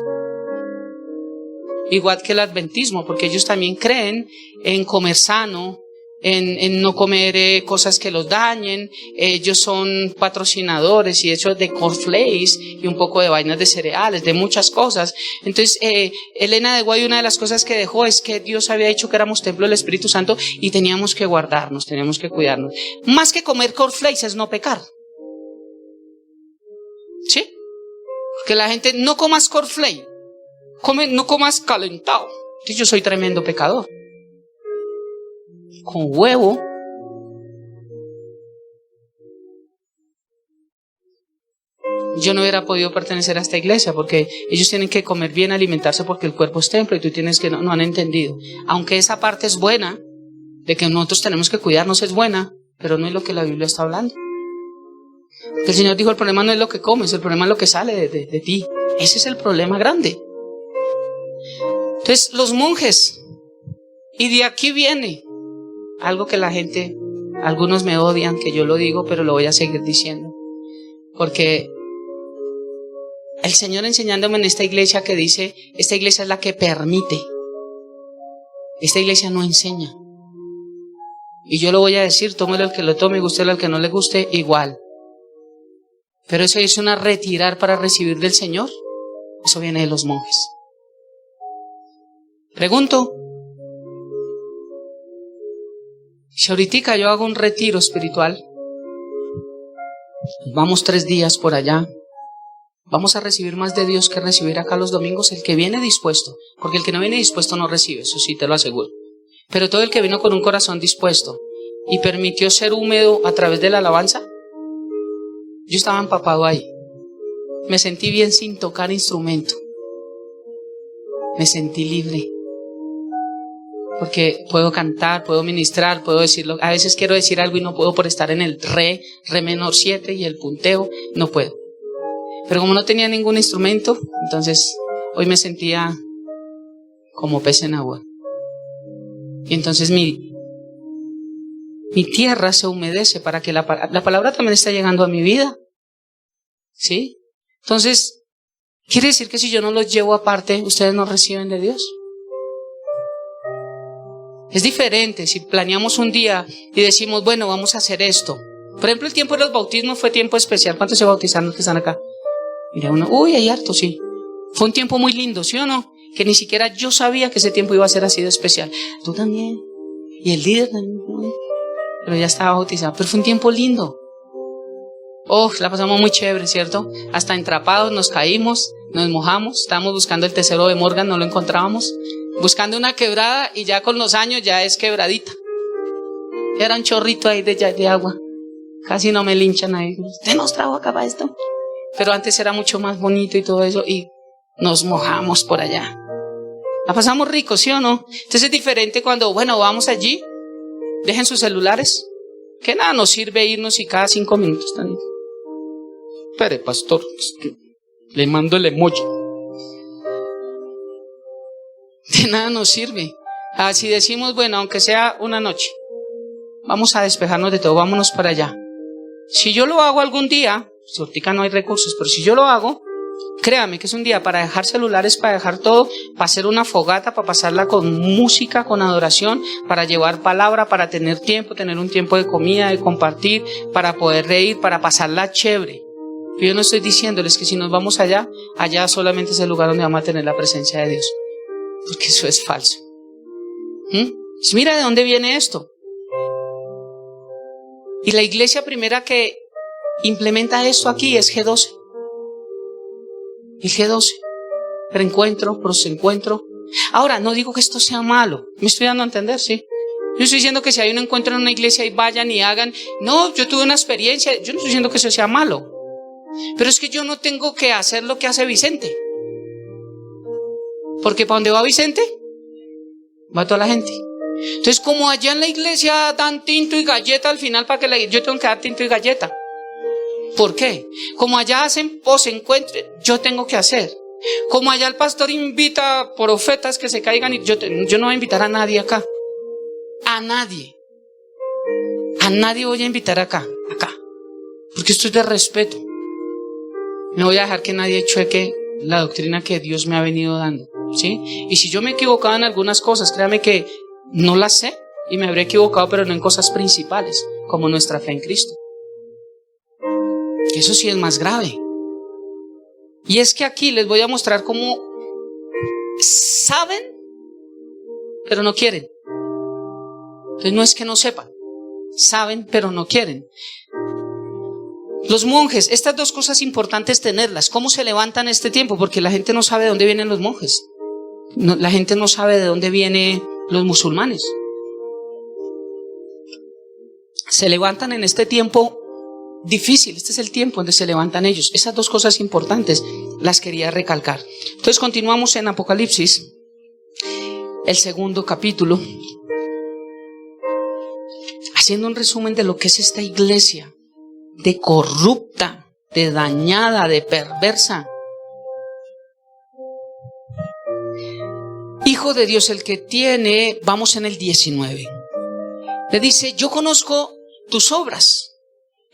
Igual que el adventismo, porque ellos también creen en comer sano, en no comer cosas que los dañen. Ellos son patrocinadores y hechos de cornflakes y un poco de vainas de cereales, de muchas cosas. Entonces, Elena de Guay, una de las cosas que dejó es que Dios había dicho que éramos templo del Espíritu Santo y teníamos que guardarnos, teníamos que cuidarnos. Más que comer cornflakes es no pecar. ¿Sí? Porque la gente, no comas cornflakes, no comas calentado. Entonces, yo soy tremendo pecador. Con huevo. Yo no hubiera podido pertenecer a esta iglesia porque ellos tienen que comer bien, alimentarse porque el cuerpo es templo y tú tienes que no han entendido. Aunque esa parte es buena, de que nosotros tenemos que cuidarnos es buena, pero no es lo que la Biblia está hablando. El Señor dijo, el problema no es lo que comes, el problema es lo que sale de ti. Ese es el problema grande. Entonces, los monjes, y de aquí viene algo que la gente, algunos me odian que yo lo digo, pero lo voy a seguir diciendo. Porque el Señor enseñándome en esta iglesia que dice, esta iglesia es la que permite. Esta iglesia no enseña. Y yo lo voy a decir, tómelo el que lo tome, gústelo al que no le guste, igual. Pero eso es una retirar para recibir del Señor. Eso viene de los monjes. Pregunto, si ahorita yo hago un retiro espiritual, vamos 3 días por allá, vamos a recibir más de Dios que recibir acá los domingos, el que viene dispuesto, porque el que no viene dispuesto no recibe, eso sí te lo aseguro. Pero todo el que vino con un corazón dispuesto y permitió ser húmedo a través de la alabanza, yo estaba empapado ahí, me sentí bien sin tocar instrumento, me sentí libre. Porque puedo cantar, puedo ministrar, puedo decirlo. A veces quiero decir algo y no puedo por estar en el re menor 7 y el punteo, no puedo. Pero como no tenía ningún instrumento, entonces hoy me sentía como pez en agua. Y entonces mi tierra se humedece para que la palabra también está llegando a mi vida. ¿Sí? Entonces, quiere decir que si yo no los llevo aparte, ustedes no reciben de Dios. Es diferente si planeamos un día y decimos, bueno, vamos a hacer esto. Por ejemplo, el tiempo de los bautismos fue tiempo especial. ¿Cuántos se bautizaron los que están acá? Mira uno, uy, hay harto, sí. Fue un tiempo muy lindo, ¿sí o no? Que ni siquiera yo sabía que ese tiempo iba a ser así de especial. Tú también. Y el líder también. Pero ya estaba bautizado. Pero fue un tiempo lindo. Oh, la pasamos muy chévere, ¿cierto? Hasta entrapados, nos caímos, nos mojamos. Estábamos buscando el tesoro de Morgan, no lo encontrábamos. Buscando una quebrada y ya con los años ya es quebradita. Era un chorrito ahí de agua. Casi no me linchan ahí. ¿Usted nos trajo acá para esto? Pero antes era mucho más bonito y todo eso. Y nos mojamos por allá. La pasamos rico, ¿sí o no? Entonces es diferente cuando, bueno, vamos allí. Dejen sus celulares. Que nada nos sirve irnos y cada 5 minutos también. Espere, pastor. Le mando el emoji. De nada nos sirve. Así decimos, bueno, aunque sea una noche, vamos a despejarnos de todo, vámonos para allá. Si yo lo hago algún día, si ahorita no hay recursos, pero si yo lo hago, créame que es un día para dejar celulares, para dejar todo, para hacer una fogata, para pasarla con música, con adoración, para llevar palabra, para tener tiempo, tener un tiempo de comida, de compartir, para poder reír, para pasarla chévere. Yo no estoy diciéndoles que si nos vamos allá, allá solamente es el lugar donde vamos a tener la presencia de Dios. Porque eso es falso. Pues mira de dónde viene esto. Y la iglesia primera que implementa esto aquí es G12. El G12. Reencuentro, prosencuentro. Ahora, no digo que esto sea malo. Me estoy dando a entender, sí. Yo estoy diciendo que si hay un encuentro en una iglesia y vayan y hagan. No, yo tuve una experiencia. Yo no estoy diciendo que eso sea malo. Pero es que yo no tengo que hacer lo que hace Vicente. Porque ¿para dónde va Vicente? Va toda la gente. Entonces, como allá en la iglesia dan tinto y galleta al final para que yo tengo que dar tinto y galleta. ¿Por qué? Como allá hacen posencuentro, yo tengo que hacer. Como allá el pastor invita a profetas que se caigan y yo no voy a invitar a nadie acá. A nadie. A nadie voy a invitar acá. Porque esto es de respeto. No voy a dejar que nadie chueque la doctrina que Dios me ha venido dando, ¿sí? Y si yo me he equivocado en algunas cosas, créame que no las sé y me habré equivocado, pero no en cosas principales, como nuestra fe en Cristo. Eso sí es más grave. Y es que aquí les voy a mostrar cómo saben, pero no quieren. Entonces no es que no sepan, saben, pero no quieren. Los monjes, estas dos cosas importantes tenerlas. ¿Cómo se levantan este tiempo? Porque la gente no sabe de dónde vienen los monjes. La gente no sabe de dónde vienen los musulmanes. Se levantan en este tiempo difícil. Este es el tiempo donde se levantan ellos. Esas dos cosas importantes las quería recalcar. Entonces continuamos en Apocalipsis, el 2º capítulo, haciendo un resumen de lo que es esta iglesia. De corrupta, de dañada, de perversa. Hijo de Dios, el que tiene, vamos en el 19. Le dice, yo conozco tus obras.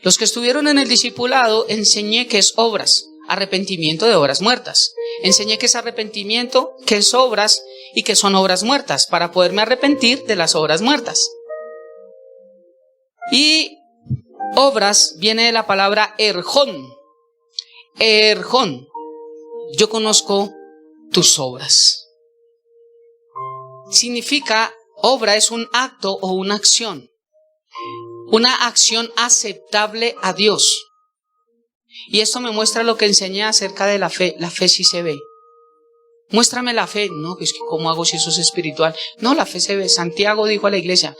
Los que estuvieron en el discipulado enseñé que es obras, arrepentimiento de obras muertas. Enseñé que es arrepentimiento, que es obras y que son obras muertas, para poderme arrepentir de las obras muertas. Y obras viene de la palabra erjón. Erjón. Yo conozco tus obras. Significa, obra es un acto o una acción. Una acción aceptable a Dios. Y esto me muestra lo que enseñé acerca de la fe. La fe sí se ve. Muéstrame la fe. No, es que ¿cómo hago si eso es espiritual? No, la fe se ve. Santiago dijo a la iglesia,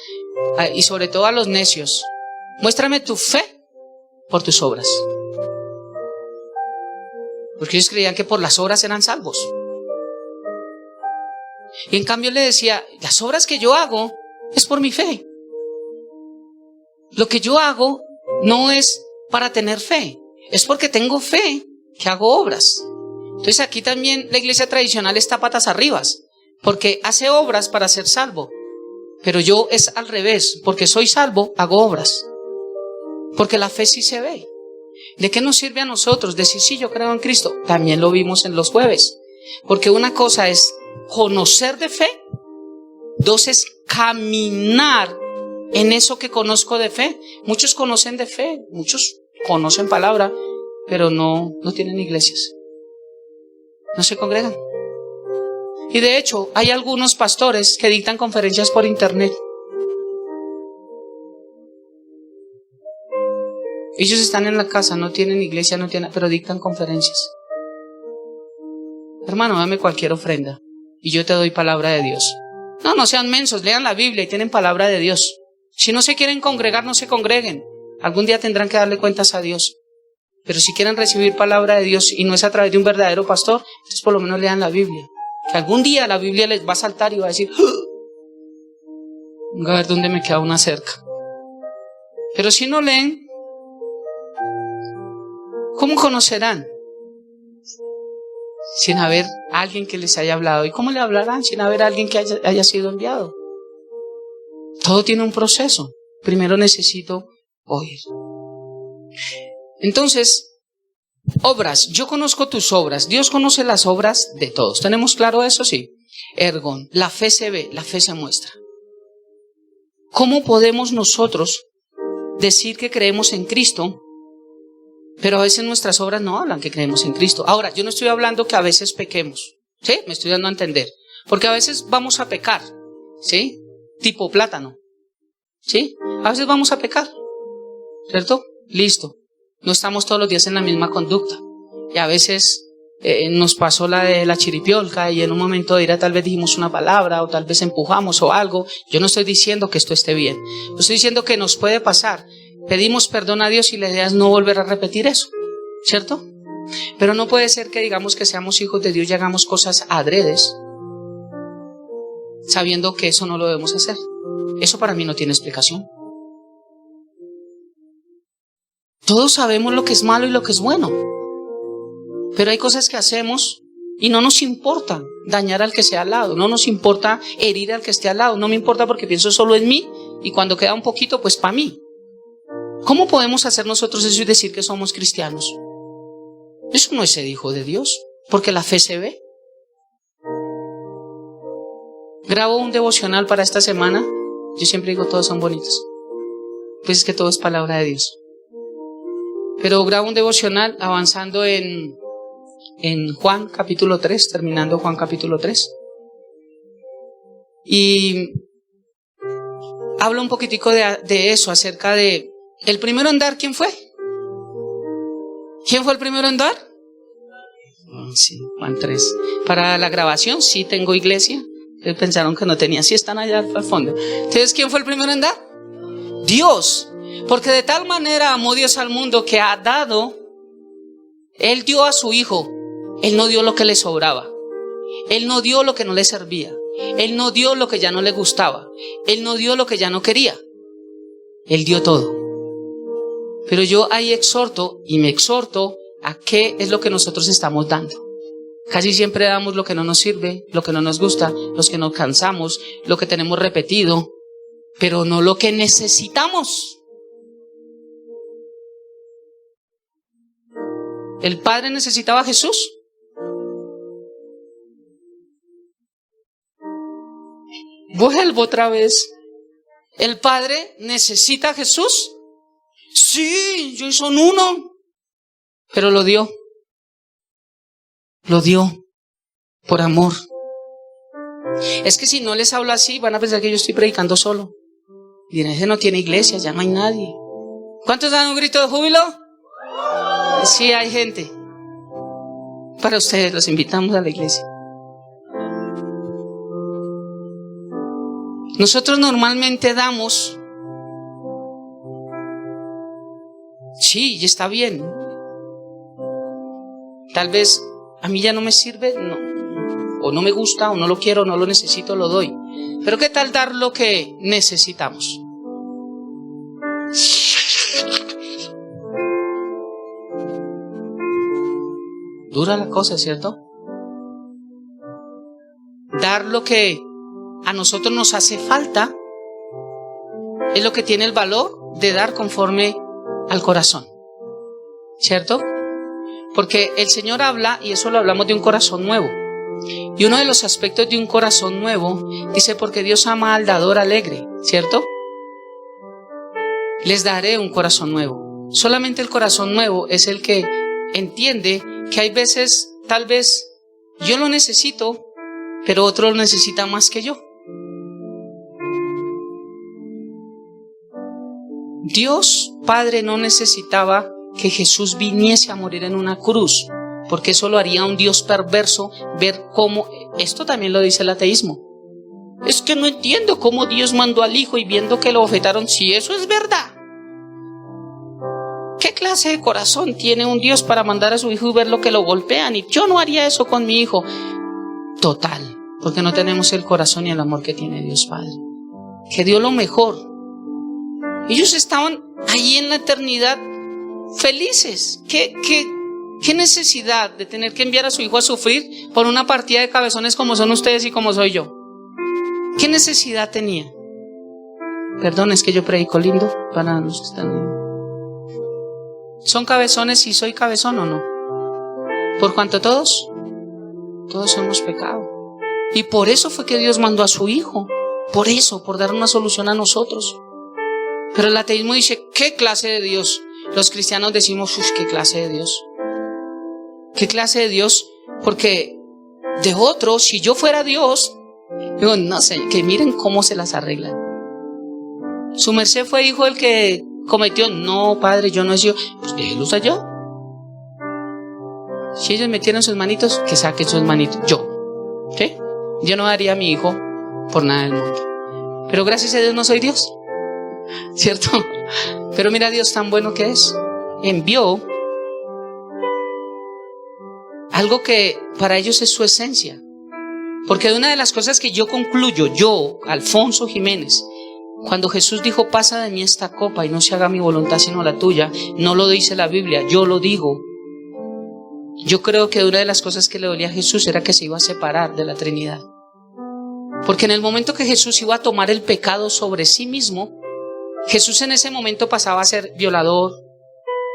y sobre todo a los necios, muéstrame tu fe por tus obras. Porque ellos creían que por las obras eran salvos. Y en cambio le decía, las obras que yo hago es por mi fe. Lo que yo hago no es para tener fe, es porque tengo fe que hago obras. Entonces aquí también la iglesia tradicional está patas arriba, porque hace obras para ser salvo. Pero yo es al revés, porque soy salvo, hago obras. Porque la fe sí se ve. ¿De qué nos sirve a nosotros decir sí, yo creo en Cristo? También lo vimos en los jueves. Porque una cosa es conocer de fe 2 es caminar en eso que conozco de fe. Muchos conocen de fe, muchos conocen palabra, pero no tienen iglesias. No se congregan. Y de hecho, hay algunos pastores que dictan conferencias por internet. Ellos están en la casa, no tienen iglesia, pero dictan conferencias. Hermano, dame cualquier ofrenda y yo te doy palabra de Dios. No sean mensos, lean la Biblia y tienen palabra de Dios. Si no se quieren congregar, no se congreguen. Algún día tendrán que darle cuentas a Dios. Pero si quieren recibir palabra de Dios y no es a través de un verdadero pastor, entonces por lo menos lean la Biblia. Que algún día la Biblia les va a saltar y va a decir, a ver dónde me queda una cerca. Pero si no leen, ¿cómo conocerán? Sin haber alguien que les haya hablado. ¿Y cómo le hablarán sin haber alguien que haya sido enviado? Todo tiene un proceso. Primero necesito oír. Entonces, obras. Yo conozco tus obras. Dios conoce las obras de todos. ¿Tenemos claro eso? Sí. Ergon. La fe se ve, la fe se muestra. ¿Cómo podemos nosotros decir que creemos en Cristo, pero a veces nuestras obras no hablan que creemos en Cristo? Ahora, yo no estoy hablando que a veces pequemos, ¿sí? Me estoy dando a entender. Porque a veces vamos a pecar, ¿sí? Tipo plátano, ¿sí? A veces vamos a pecar, ¿cierto? Listo. No estamos todos los días en la misma conducta. Y a veces nos pasó la de la chiripiolca y en un momento de ira tal vez dijimos una palabra o tal vez empujamos o algo. Yo no estoy diciendo que esto esté bien. Yo estoy diciendo que nos puede pasar. Pedimos perdón a Dios y la idea es no volver a repetir eso, ¿cierto? Pero no puede ser que digamos que seamos hijos de Dios y hagamos cosas adredes, sabiendo que eso no lo debemos hacer. Eso para mí no tiene explicación. Todos sabemos lo que es malo y lo que es bueno, pero hay cosas que hacemos y no nos importa dañar al que esté al lado, no nos importa herir al que esté al lado, no me importa porque pienso solo en mí y cuando queda un poquito pues para mí. ¿Cómo podemos hacer nosotros eso y decir que somos cristianos? Eso no es ser hijo de Dios, porque la fe se ve. Grabo un devocional para esta semana. Yo siempre digo todos son bonitos, pues es que todo es palabra de Dios. Pero grabo un devocional avanzando en Juan capítulo 3, terminando Juan capítulo 3. Y hablo un poquitico de eso, acerca de el primero en dar. ¿Quién fue? ¿Quién fue el primero en dar? Sí, Juan 3. Para la grabación sí tengo iglesia. Pensaron que no tenía, sí están allá al fondo. Entonces, ¿quién fue el primero en dar? Dios. Porque de tal manera amó Dios al mundo que ha dado. Él dio a su hijo. Él no dio lo que le sobraba. Él no dio lo que no le servía. Él no dio lo que ya no le gustaba. Él no dio lo que ya no quería. Él dio todo. Pero yo ahí exhorto y me exhorto a qué es lo que nosotros estamos dando. Casi siempre damos lo que no nos sirve, lo que no nos gusta, los que nos cansamos, lo que tenemos repetido, pero no lo que necesitamos. ¿El Padre necesitaba a Jesús? Vuelvo otra vez. ¿El Padre necesita a Jesús? Sí, ellos son uno. Pero lo dio. Lo dio por amor. Es que si no les hablo así, van a pensar que yo estoy predicando solo. Dirán, ese no tiene iglesia, ya no hay nadie. ¿Cuántos dan un grito de júbilo? Sí, hay gente. Para ustedes, los invitamos a la iglesia. Nosotros normalmente damos. Sí, y está bien. Tal vez a mí ya no me sirve, no, o no me gusta, o no lo quiero, no lo necesito, lo doy. Pero ¿qué tal dar lo que necesitamos? Dura la cosa, ¿cierto? Dar lo que a nosotros nos hace falta es lo que tiene el valor de dar conforme al corazón, ¿cierto? Porque el Señor habla, y eso lo hablamos de un corazón nuevo. Y uno de los aspectos de un corazón nuevo, dice, porque Dios ama al dador alegre, ¿cierto? Les daré un corazón nuevo. Solamente el corazón nuevo es el que entiende que hay veces, tal vez, yo lo necesito, pero otro lo necesita más que yo. Dios Padre no necesitaba que Jesús viniese a morir en una cruz, porque eso lo haría un Dios perverso, ver cómo, esto también lo dice el ateísmo. Es que no entiendo cómo Dios mandó al Hijo y viendo que lo bofetaron, si eso es verdad. ¿Qué clase de corazón tiene un Dios para mandar a su Hijo y ver lo que lo golpean? Y yo no haría eso con mi hijo. Total, porque no tenemos el corazón y el amor que tiene Dios Padre, que dio lo mejor. Ellos estaban ahí en la eternidad felices. ¿Qué necesidad de tener que enviar a su hijo a sufrir por una partida de cabezones como son ustedes y como soy yo? ¿Qué necesidad tenía? Perdón, es que yo predico lindo para los que están viendo. ¿Son cabezones si soy cabezón o no? Por cuanto todos hemos pecado. Y por eso fue que Dios mandó a su hijo. Por eso, por dar una solución a nosotros. Pero el ateísmo dice, ¿qué clase de Dios? Los cristianos decimos, ¿qué clase de Dios? ¿Qué clase de Dios? Porque de otro, si yo fuera Dios, digo, no sé, que miren cómo se las arreglan. Su merced fue hijo del que cometió, no, padre, yo no he sido, pues déjelos allá. Si ellos metieron sus manitos, que saquen sus manitos. ¿Sí? Yo no daría a mi hijo por nada del mundo. Pero gracias a Dios no soy Dios, ¿cierto? Pero mira Dios tan bueno que es. Envió algo que para ellos es su esencia. Porque de una de las cosas que yo concluyo, yo, Alfonso Jiménez, cuando Jesús dijo, pasa de mí esta copa y no se haga mi voluntad sino la tuya, no lo dice la Biblia, yo lo digo. Yo creo que una de las cosas que le dolía a Jesús era que se iba a separar de la Trinidad. Porque en el momento que Jesús iba a tomar el pecado sobre sí mismo, Jesús en ese momento pasaba a ser violador,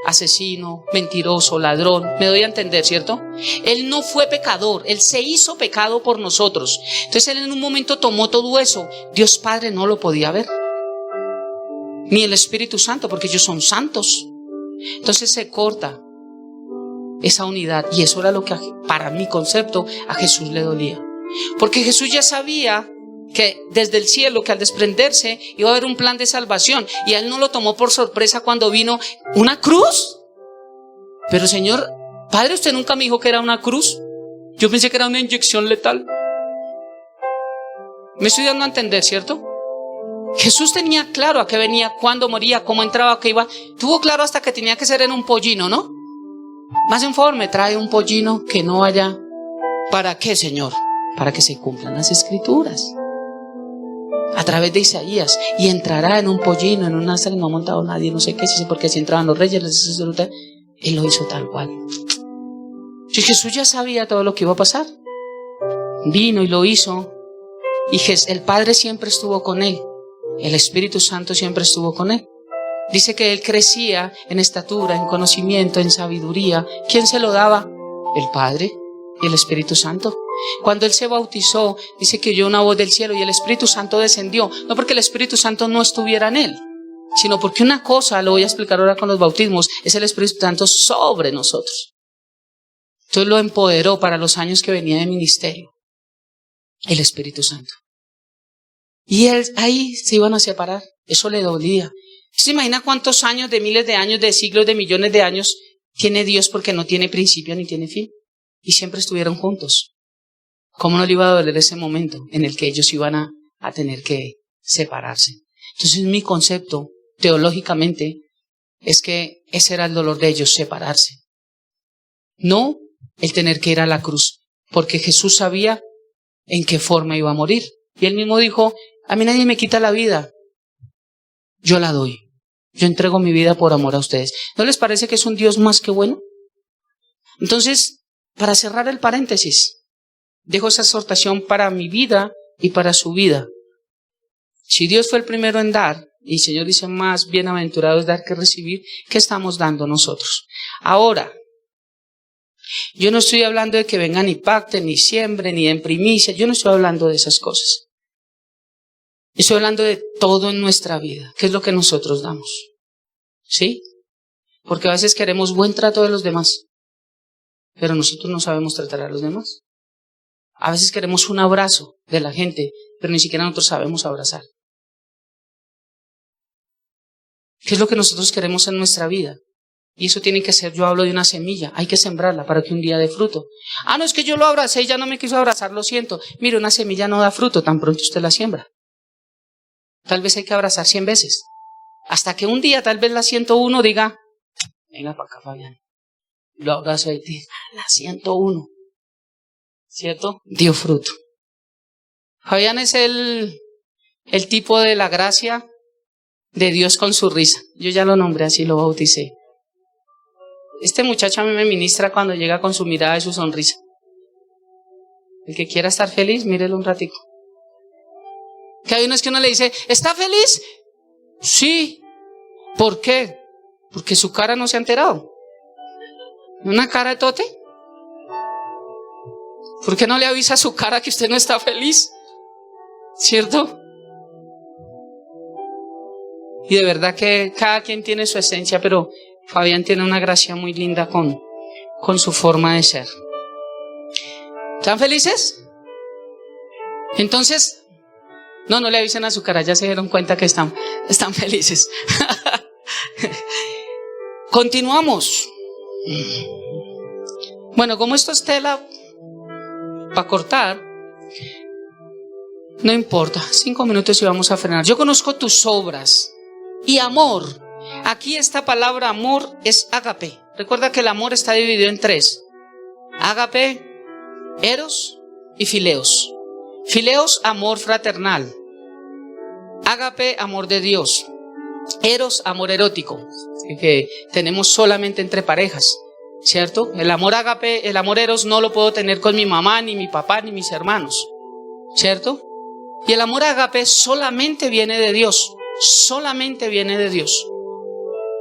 asesino, mentiroso, ladrón. Me doy a entender, ¿cierto? Él no fue pecador, Él se hizo pecado por nosotros. Entonces Él en un momento tomó todo eso. Dios Padre no lo podía ver, ni el Espíritu Santo, porque ellos son santos. Entonces se corta esa unidad, y eso era lo que para mi concepto a Jesús le dolía. Porque Jesús ya sabía que desde el cielo, que al desprenderse iba a haber un plan de salvación, y a Él no lo tomó por sorpresa cuando vino una cruz. Pero Señor, Padre, usted nunca me dijo que era una cruz. Yo pensé que era una inyección letal. Me estoy dando a entender, ¿cierto? Jesús tenía claro a qué venía, cuándo moría, cómo entraba, qué iba. Tuvo claro hasta que tenía que ser en un pollino, ¿no? Más en favor, me trae un pollino que no haya. ¿Para qué, Señor? Para que se cumplan las escrituras a través de Isaías, y entrará en un pollino, en un asno, no ha montado nadie, no sé qué, porque así entraban los reyes, Él lo hizo tal cual. Si Jesús ya sabía todo lo que iba a pasar, vino y lo hizo, y el Padre siempre estuvo con Él, el Espíritu Santo siempre estuvo con Él. Dice que Él crecía en estatura, en conocimiento, en sabiduría. ¿Quién se lo daba? El Padre y el Espíritu Santo. Cuando Él se bautizó, dice que oyó una voz del cielo y el Espíritu Santo descendió. No porque el Espíritu Santo no estuviera en Él, sino porque una cosa, lo voy a explicar ahora con los bautismos, es el Espíritu Santo sobre nosotros. Entonces lo empoderó para los años que venía de ministerio, el Espíritu Santo. Y Él, ahí se iban a separar. Eso le dolía. ¿Se imagina cuántos años, de miles de años, de siglos, de millones de años tiene Dios, porque no tiene principio ni tiene fin? Y siempre estuvieron juntos. ¿Cómo no le iba a doler ese momento en el que ellos iban a tener que separarse? Entonces mi concepto, teológicamente, es que ese era el dolor de ellos, separarse. No el tener que ir a la cruz, porque Jesús sabía en qué forma iba a morir. Y Él mismo dijo, a mí nadie me quita la vida, yo la doy. Yo entrego mi vida por amor a ustedes. ¿No les parece que es un Dios más que bueno? Entonces, para cerrar el paréntesis, dejo esa exhortación para mi vida y para su vida. Si Dios fue el primero en dar, y el Señor dice, más bienaventurado es dar que recibir, ¿qué estamos dando nosotros? Ahora, Yo no estoy hablando de que vengan y pacten, ni siembren, ni den primicia. Yo no estoy hablando de esas cosas. Estoy hablando de todo en nuestra vida. ¿Qué es lo que nosotros damos? ¿Sí? Porque a veces queremos buen trato de los demás, pero nosotros no sabemos tratar a los demás. A veces queremos un abrazo de la gente, pero ni siquiera nosotros sabemos abrazar. ¿Qué es lo que nosotros queremos en nuestra vida? Y eso tiene que ser, yo hablo de una semilla, hay que sembrarla para que un día dé fruto. Ah, no, es que yo lo abracé y ya no me quiso abrazar, lo siento. Mire, una semilla no da fruto tan pronto usted la siembra. Tal vez hay que abrazar 100 veces. Hasta que un día, tal vez la 101 diga, venga para acá, Fabián. Lo abrazo y diga, la 101. ¿Cierto? Dio fruto. Fabián es el tipo de la gracia de Dios con su risa. Yo ya lo nombré así, lo bauticé. Este muchacho a mí me ministra cuando llega con su mirada y su sonrisa. El que quiera estar feliz, mírelo un ratico. Que hay unos que uno le dice, ¿está feliz? Sí. ¿Por qué? Porque su cara no se ha enterado. ¿Una cara de tote? ¿Por qué no le avisa a su cara que usted no está feliz? ¿Cierto? Y de verdad que cada quien tiene su esencia, pero Fabián tiene una gracia muy linda con su forma de ser. ¿Están felices? Entonces, no le avisen a su cara, ya se dieron cuenta que están felices. Continuamos. Bueno, como esto es tela para cortar, no importa, 5 minutos y vamos a frenar. Yo conozco tus obras y amor. Aquí esta palabra amor es ágape. Recuerda que el amor está dividido en 3. Ágape, eros y fileos. Fileos, amor fraternal. Ágape, amor de Dios. Eros, amor erótico, que tenemos solamente entre parejas, ¿cierto? El amor ágape, el amor eros no lo puedo tener con mi mamá, ni mi papá, ni mis hermanos, ¿cierto? Y el amor ágape solamente viene de Dios, solamente viene de Dios.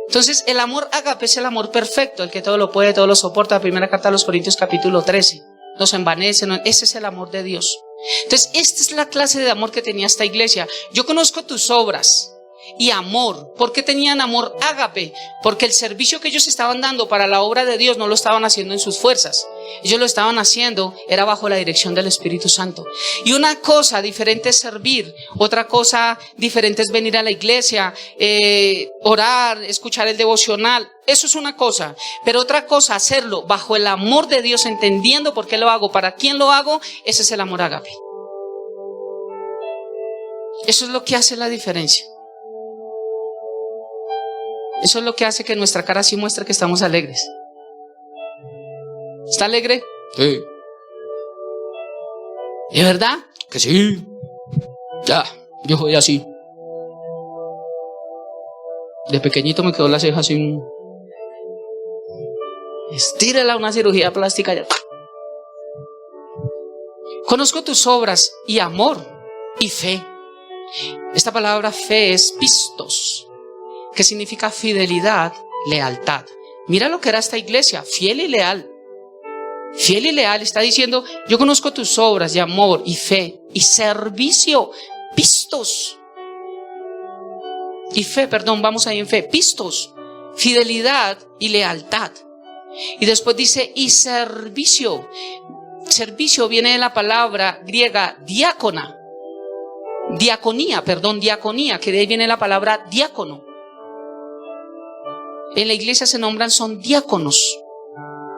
Entonces el amor ágape es el amor perfecto, el que todo lo puede, todo lo soporta. Primera carta a los Corintios capítulo 13. No se envanece, ese es el amor de Dios. Entonces esta es la clase de amor que tenía esta iglesia. Yo conozco tus obras y amor. ¿Por qué tenían amor ágape? Porque el servicio que ellos estaban dando para la obra de Dios no lo estaban haciendo en sus fuerzas. Ellos lo estaban haciendo, era bajo la dirección del Espíritu Santo. Y una cosa diferente es servir, otra cosa diferente es venir a la iglesia, orar, escuchar el devocional. Eso es una cosa, pero otra cosa, hacerlo bajo el amor de Dios, entendiendo por qué lo hago, para quién lo hago. Ese es el amor ágape. Eso es lo que hace la diferencia. Eso es lo que hace que nuestra cara sí muestre que estamos alegres. ¿Está alegre? Sí. ¿De verdad? Que sí. Ya, yo soy así. De pequeñito me quedó la ceja así. Estírela, una cirugía plástica ya. Conozco tus obras y amor y fe. Esta palabra fe es pistos, que significa fidelidad, lealtad. Mira lo que era esta iglesia, fiel y leal. Fiel y leal, está diciendo, yo conozco tus obras de amor y fe y servicio, pistos. Y fe, perdón, vamos ahí en fe, pistos, fidelidad y lealtad. Y después dice, y servicio. Servicio viene de la palabra griega diácona. Diaconía, que de ahí viene la palabra diácono. En la iglesia se nombran, son diáconos,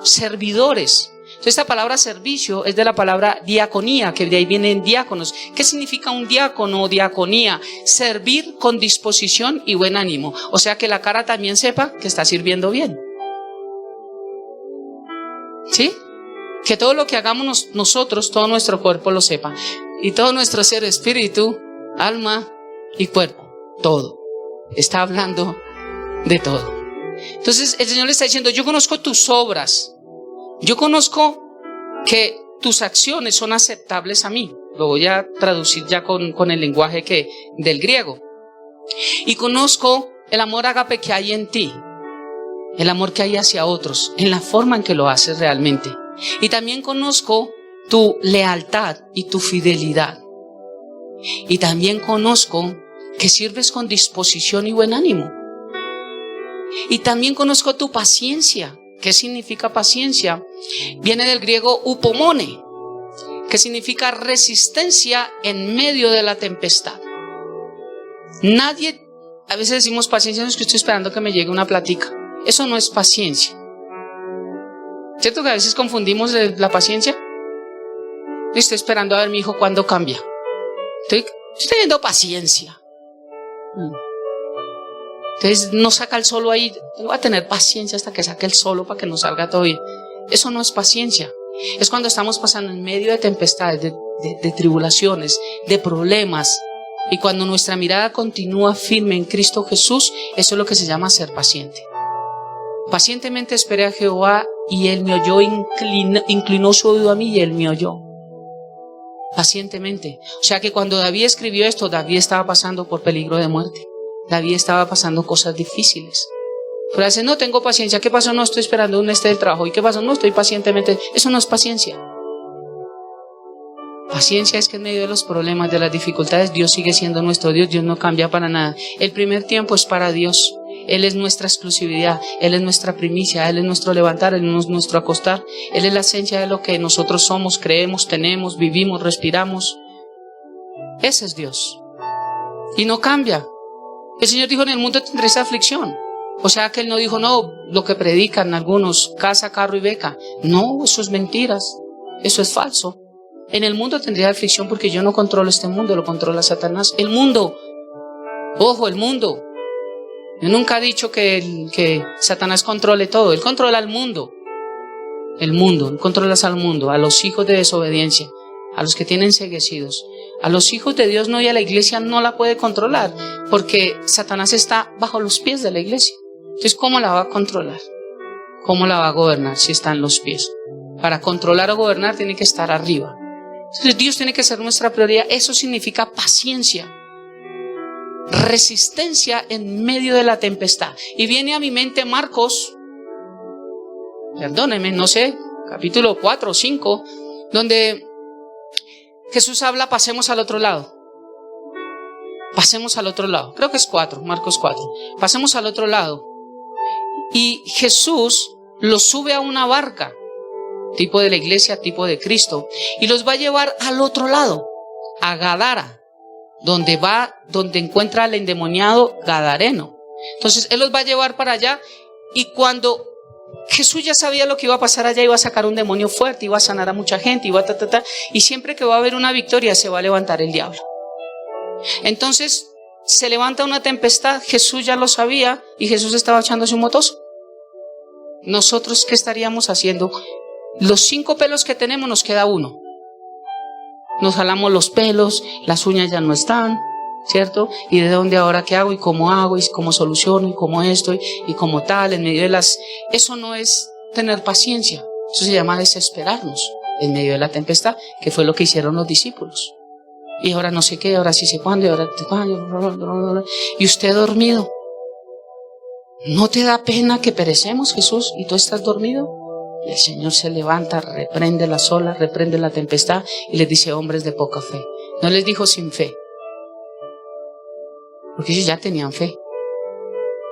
servidores. Entonces esta palabra servicio es de la palabra diaconía, que de ahí vienen diáconos. ¿Qué significa un diácono o diaconía? Servir con disposición y buen ánimo. O sea, que la cara también sepa que está sirviendo bien. ¿Sí? Que todo lo que hagamos nosotros, todo nuestro cuerpo lo sepa. Y todo nuestro ser, espíritu, alma y cuerpo. Todo. Está hablando de todo. Entonces el Señor le está diciendo, yo conozco tus obras. Yo conozco que tus acciones son aceptables a mí. Lo voy a traducir ya con el lenguaje del griego. Y conozco el amor ágape que hay en ti. el amor que hay hacia otros, en la forma en que lo haces realmente. Y también conozco tu lealtad y tu fidelidad. Y también conozco que sirves con disposición y buen ánimo. Y también conozco tu paciencia. ¿Qué significa paciencia? Viene del griego upomone, que significa resistencia en medio de la tempestad. Nadie, a veces decimos paciencia, no es que estoy esperando que me llegue una plática. Eso no es paciencia. ¿Cierto que a veces confundimos la paciencia? Estoy esperando a ver mi hijo cuándo cambia. Estoy teniendo paciencia. Entonces no saca el solo ahí. Tengo que tener paciencia hasta que saque el solo para que nos salga todo bien. Eso no es paciencia. Es cuando estamos pasando en medio de tempestades, de tribulaciones, de problemas. Y cuando nuestra mirada continúa firme en Cristo Jesús, eso es lo que se llama ser paciente. Pacientemente esperé a Jehová y Él me oyó, inclinó su oído a mí y Él me oyó. Pacientemente. O sea que cuando David escribió esto, David estaba pasando por peligro de muerte. David estaba pasando cosas difíciles. Pero dice, no tengo paciencia. ¿Qué pasó? No estoy esperando un del trabajo. ¿Y qué pasó? No estoy pacientemente. Eso no es paciencia. Paciencia es que en medio de los problemas, de las dificultades, Dios sigue siendo nuestro Dios. Dios no cambia para nada. El primer tiempo es para Dios. Él es nuestra exclusividad. Él es nuestra primicia. Él es nuestro levantar. Él es nuestro acostar. Él es la esencia de lo que nosotros somos, creemos, tenemos, vivimos, respiramos. Ese es Dios. Y no cambia. El Señor dijo, en el mundo tendréis aflicción. O sea que Él no dijo, no, lo que predican algunos, casa, carro y beca. No, eso es mentiras. Eso es falso. En el mundo tendría aflicción porque yo no controlo este mundo, lo controla Satanás. El mundo, ojo, el mundo. Yo nunca he dicho que Satanás controle todo. Él controla el mundo. El mundo, Él controla al mundo, a los hijos de desobediencia, a los que tienen enceguecidos. A los hijos de Dios no, y a la iglesia no la puede controlar, porque Satanás está bajo los pies de la iglesia. Entonces, ¿cómo la va a controlar? ¿Cómo la va a gobernar si está en los pies? Para controlar o gobernar tiene que estar arriba. Entonces, Dios tiene que ser nuestra prioridad. Eso significa paciencia, resistencia en medio de la tempestad. Y viene a mi mente Marcos, perdónenme, no sé, capítulo 4 o 5, donde Jesús habla, pasemos al otro lado. Pasemos al otro lado. Creo que es 4, Marcos 4. Pasemos al otro lado. Y Jesús los sube a una barca, tipo de la iglesia, tipo de Cristo, y los va a llevar al otro lado, a Gadara, donde encuentra al endemoniado gadareno. Entonces Él los va a llevar para allá, y cuando Jesús ya sabía lo que iba a pasar allá, iba a sacar un demonio fuerte, iba a sanar a mucha gente, y siempre que va a haber una victoria se va a levantar el diablo. Entonces se levanta una tempestad, Jesús ya lo sabía y Jesús estaba echándose un motoso. ¿Nosotros qué estaríamos haciendo? Los 5 pelos que tenemos nos queda uno. Nos jalamos los pelos, las uñas ya no están, ¿cierto? ¿Y de dónde ahora qué hago? ¿Y cómo hago? ¿Y cómo soluciono? ¿Y cómo esto? Y como tal, en medio de las... Eso no es tener paciencia. Eso se llama desesperarnos en medio de la tempestad, que fue lo que hicieron los discípulos. Y ahora no sé qué, ahora sí sé cuándo, y ahora cuándo. Y usted dormido. ¿No te da pena que perecemos, Jesús, y tú estás dormido? Y el Señor se levanta, reprende las olas, reprende la tempestad y les dice, hombres de poca fe. No les dijo sin fe, porque ellos ya tenían fe.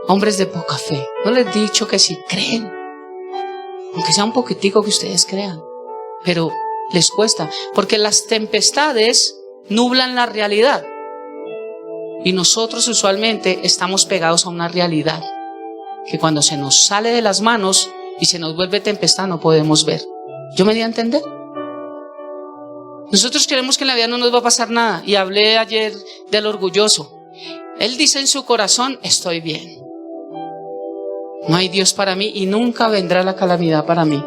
Hombres de poca fe. No les he dicho que si creen, aunque sea un poquitico que ustedes crean, pero les cuesta, porque las tempestades nublan la realidad y nosotros usualmente estamos pegados a una realidad que cuando se nos sale de las manos y se nos vuelve tempestad no podemos ver. ¿Yo me di a entender? Nosotros creemos que en la vida no nos va a pasar nada, y hablé ayer del orgulloso. Él dice en su corazón, estoy bien, no hay Dios para mí y nunca vendrá la calamidad para mí,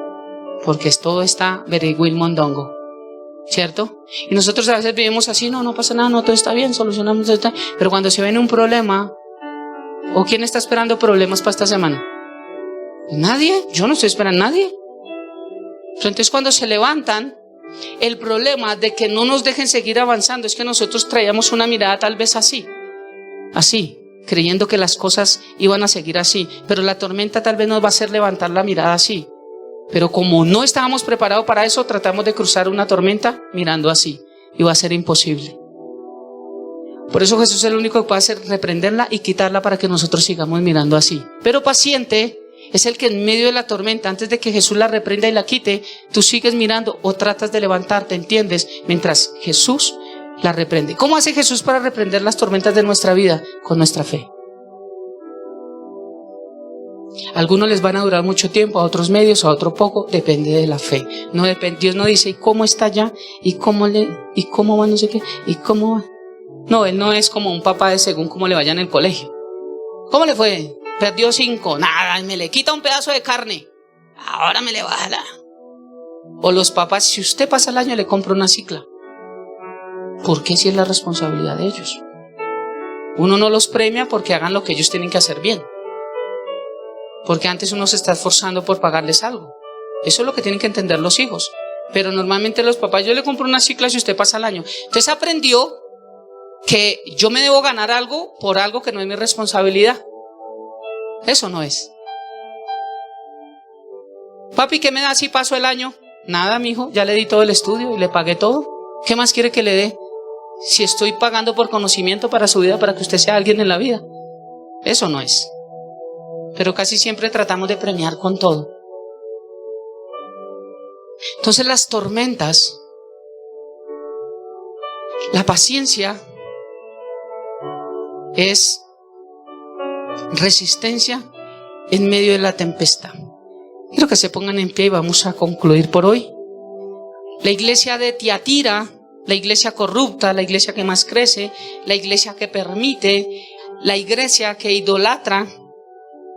porque todo está veriguil mondongo, ¿cierto? Y nosotros a veces vivimos así, no pasa nada, no, todo está bien, solucionamos esto. Pero cuando se viene un problema, ¿o quién está esperando problemas para esta semana? Nadie, yo no estoy esperando a nadie. Entonces cuando se levantan, el problema de que no nos dejen seguir avanzando es que nosotros traíamos una mirada tal vez así, creyendo que las cosas iban a seguir así, pero la tormenta tal vez nos va a hacer levantar la mirada así. Pero como no estábamos preparados para eso, tratamos de cruzar una tormenta mirando así, y va a ser imposible. Por eso Jesús es el único que puede hacer, reprenderla y quitarla para que nosotros sigamos mirando así. Pero paciente es el que en medio de la tormenta, antes de que Jesús la reprenda y la quite, tú sigues mirando o tratas de levantarte, ¿entiendes? Mientras Jesús la reprende. ¿Cómo hace Jesús para reprender las tormentas de nuestra vida? Con nuestra fe. A algunos les van a durar mucho tiempo, a otros medios, a otro poco, depende de la fe. No depende, Dios no dice, ¿y cómo está allá? ¿Y cómo va no sé qué? ¿Y cómo va? No, Él no es como un papá de según cómo le vaya en el colegio. ¿Cómo le fue? Perdió 5, nada, me le quita un pedazo de carne, ahora me le baja. O los papás, si usted pasa el año le compra una cicla. ¿Por qué si es la responsabilidad de ellos? Uno no los premia porque hagan lo que ellos tienen que hacer bien. Porque antes uno se está esforzando por pagarles algo. Eso es lo que tienen que entender los hijos. Pero normalmente los papás, yo le compro una cicla si usted pasa el año. Entonces aprendió que yo me debo ganar algo por algo que no es mi responsabilidad. Eso no es. Papi, ¿qué me da si paso el año? Nada, mijo, ya le di todo el estudio y le pagué todo. ¿Qué más quiere que le dé? Si estoy pagando por conocimiento para su vida, para que usted sea alguien en la vida. Eso no es. Pero casi siempre tratamos de premiar con todo. Entonces las tormentas, la paciencia es resistencia en medio de la tempestad. Quiero que se pongan en pie y vamos a concluir por hoy. La iglesia de Tiatira, la iglesia corrupta, la iglesia que más crece, la iglesia que permite, la iglesia que idolatra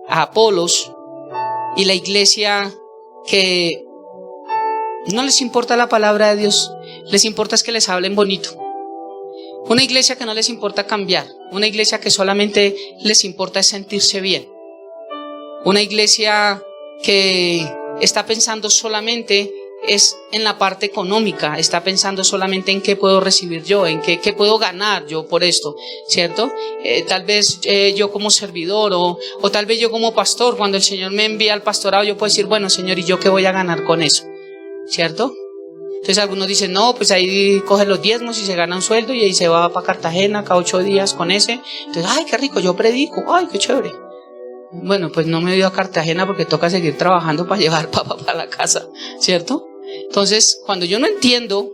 a Apolos y la iglesia que no les importa la palabra de Dios, les importa es que les hablen bonito. Una iglesia que no les importa cambiar, una iglesia que solamente les importa es sentirse bien. Una iglesia que está pensando solamente es en la parte económica, está pensando solamente en qué puedo recibir yo, en qué puedo ganar yo por esto, ¿cierto? Tal vez yo como servidor o tal vez yo como pastor, cuando el Señor me envía al pastorado, yo puedo decir, bueno Señor, ¿y yo qué voy a ganar con eso? ¿Cierto? Entonces algunos dicen, no, pues ahí coge los diezmos y se gana un sueldo y ahí se va para Cartagena cada 8 días con ese. Entonces, ay, qué rico, yo predico, ay, qué chévere. Bueno, pues no me he ido a Cartagena porque toca seguir trabajando para llevar papá para la casa, ¿cierto? Entonces, cuando yo no entiendo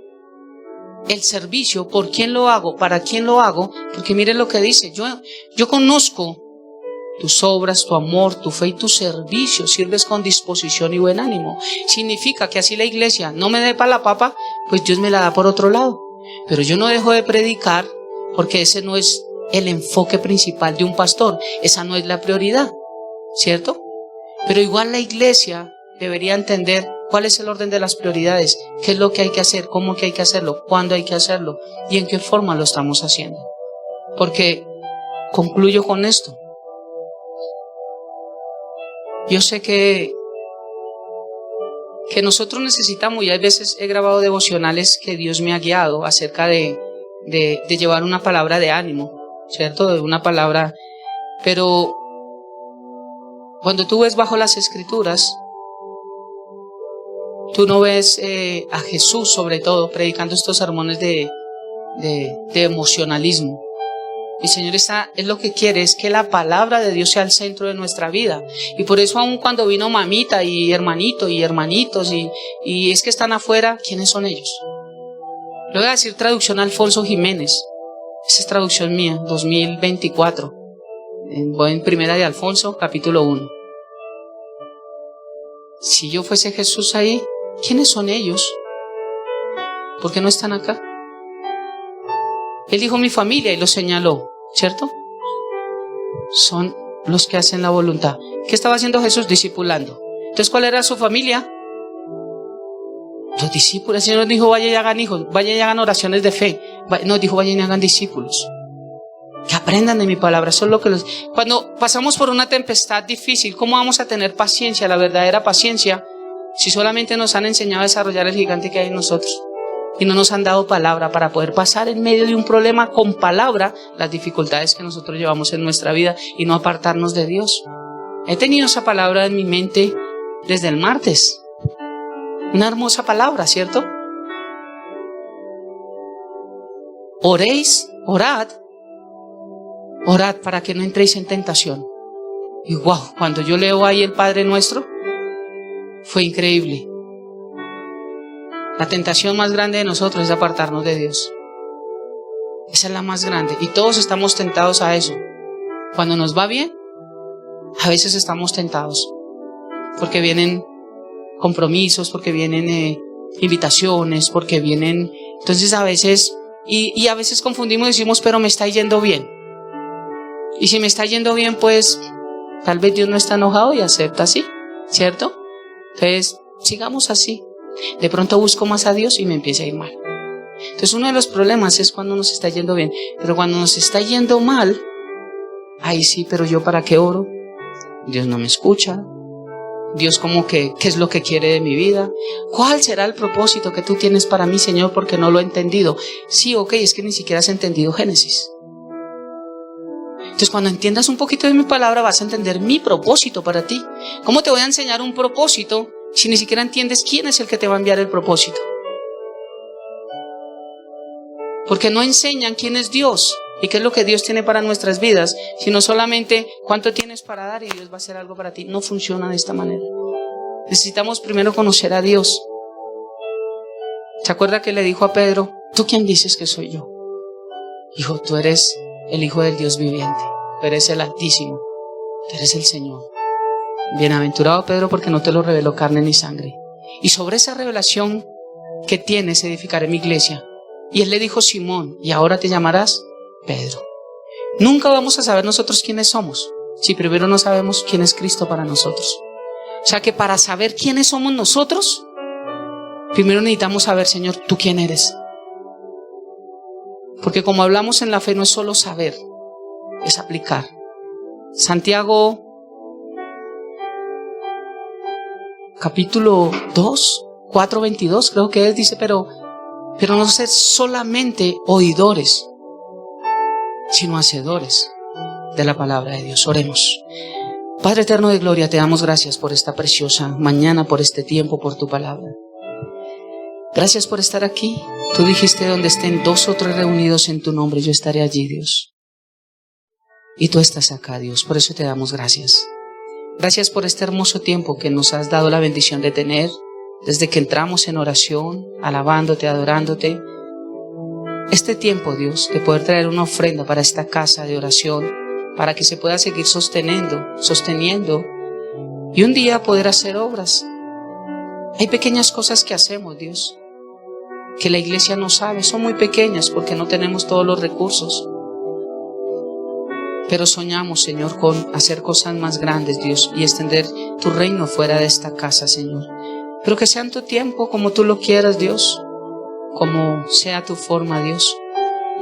el servicio, por quién lo hago, para quién lo hago, porque miren lo que dice, yo conozco tus obras, tu amor, tu fe y tu servicio, sirves con disposición y buen ánimo. Significa que así la iglesia no me dé para la papa, pues Dios me la da por otro lado. Pero yo no dejo de predicar porque ese no es el enfoque principal de un pastor, esa no es la prioridad, ¿cierto? Pero igual la iglesia debería entender cuál es el orden de las prioridades, qué es lo que hay que hacer, cómo que hay que hacerlo, cuándo hay que hacerlo y en qué forma lo estamos haciendo. Porque concluyo con esto. Yo sé que nosotros necesitamos, y a veces he grabado devocionales que Dios me ha guiado acerca de llevar una palabra de ánimo, ¿cierto? De una palabra, pero cuando tú ves bajo las Escrituras, tú no ves a Jesús sobre todo predicando estos sermones de emocionalismo. El Señor es lo que quiere, es que la palabra de Dios sea el centro de nuestra vida. Y por eso aun cuando vino mamita y hermanito y hermanitos y es que están afuera, ¿quiénes son ellos? Le voy a decir traducción Alfonso Jiménez. Esa es traducción mía, 2024. Voy en Primera de Alfonso, capítulo 1. Si yo fuese Jesús ahí, ¿quiénes son ellos? ¿Por qué no están acá? Él dijo mi familia y lo señaló, ¿cierto? Son los que hacen la voluntad. ¿Qué estaba haciendo Jesús? Discipulando. Entonces, ¿cuál era su familia? Los discípulos. El Señor dijo, vaya y hagan hijos, vaya y hagan oraciones de fe. No, dijo, vayan y hagan discípulos. Que aprendan de mi palabra. Eso es lo que Cuando pasamos por una tempestad difícil, ¿cómo vamos a tener paciencia, la verdadera paciencia, si solamente nos han enseñado a desarrollar el gigante que hay en nosotros? Y no nos han dado palabra para poder pasar en medio de un problema con palabra las dificultades que nosotros llevamos en nuestra vida y no apartarnos de Dios. He tenido esa palabra en mi mente desde el martes. Una hermosa palabra, ¿cierto? Orad para que no entréis en tentación. Y wow, cuando yo leo ahí el Padre Nuestro, fue increíble. La tentación más grande de nosotros es apartarnos de Dios. Esa es la más grande. Y todos estamos tentados a eso. Cuando nos va bien, a veces estamos tentados. Porque vienen compromisos, porque vienen invitaciones, porque vienen... Entonces a veces... Y a veces confundimos y decimos, pero me está yendo bien. Y si me está yendo bien, pues tal vez Dios no está enojado y acepta así, ¿cierto? Entonces, sigamos así. De pronto busco más a Dios y me empieza a ir mal. Entonces uno de los problemas es cuando nos está yendo bien. Pero cuando nos está yendo mal, ahí sí, pero yo ¿para qué oro? Dios no me escucha. Dios como que, ¿qué es lo que quiere de mi vida? ¿Cuál será el propósito que tú tienes para mí, Señor? Porque no lo he entendido. Sí, ok, es que ni siquiera has entendido Génesis. Entonces cuando entiendas un poquito de mi palabra vas a entender mi propósito para ti. ¿Cómo te voy a enseñar un propósito si ni siquiera entiendes quién es el que te va a enviar el propósito? Porque no enseñan quién es Dios y qué es lo que Dios tiene para nuestras vidas, sino solamente cuánto tienes para dar y Dios va a hacer algo para ti. No funciona de esta manera. Necesitamos primero conocer a Dios. ¿Se acuerda que le dijo a Pedro, ¿tú quién dices que soy yo? Hijo, tú eres el Hijo del Dios viviente, tú eres el Altísimo, tú eres el Señor. Bienaventurado Pedro, porque no te lo reveló carne ni sangre. Y sobre esa revelación que tienes edificaré mi iglesia. Y él le dijo, Simón, y ahora te llamarás Pedro. Nunca vamos a saber nosotros quiénes somos si primero no sabemos quién es Cristo para nosotros. O sea que para saber quiénes somos nosotros, primero necesitamos saber, Señor, ¿tú quién eres? Porque como hablamos en la fe, no es solo saber, es aplicar. Santiago, capítulo 2, 4:22, creo que es, dice, pero no ser solamente oidores, sino hacedores de la palabra de Dios. Oremos. Padre eterno de gloria, te damos gracias por esta preciosa mañana, por este tiempo, por tu palabra. Gracias por estar aquí. Tú dijiste, donde estén 2 o 3 reunidos en tu nombre, yo estaré allí, Dios. Y tú estás acá, Dios. Por eso te damos gracias. Gracias por este hermoso tiempo que nos has dado la bendición de tener, desde que entramos en oración, alabándote, adorándote. Este tiempo, Dios, de poder traer una ofrenda para esta casa de oración, para que se pueda seguir sosteniendo, y un día poder hacer obras. Hay pequeñas cosas que hacemos, Dios, que la iglesia no sabe, son muy pequeñas porque no tenemos todos los recursos. Pero soñamos, Señor, con hacer cosas más grandes, Dios, y extender tu reino fuera de esta casa, Señor. Pero que sea en tu tiempo, como tú lo quieras, Dios, como sea tu forma, Dios.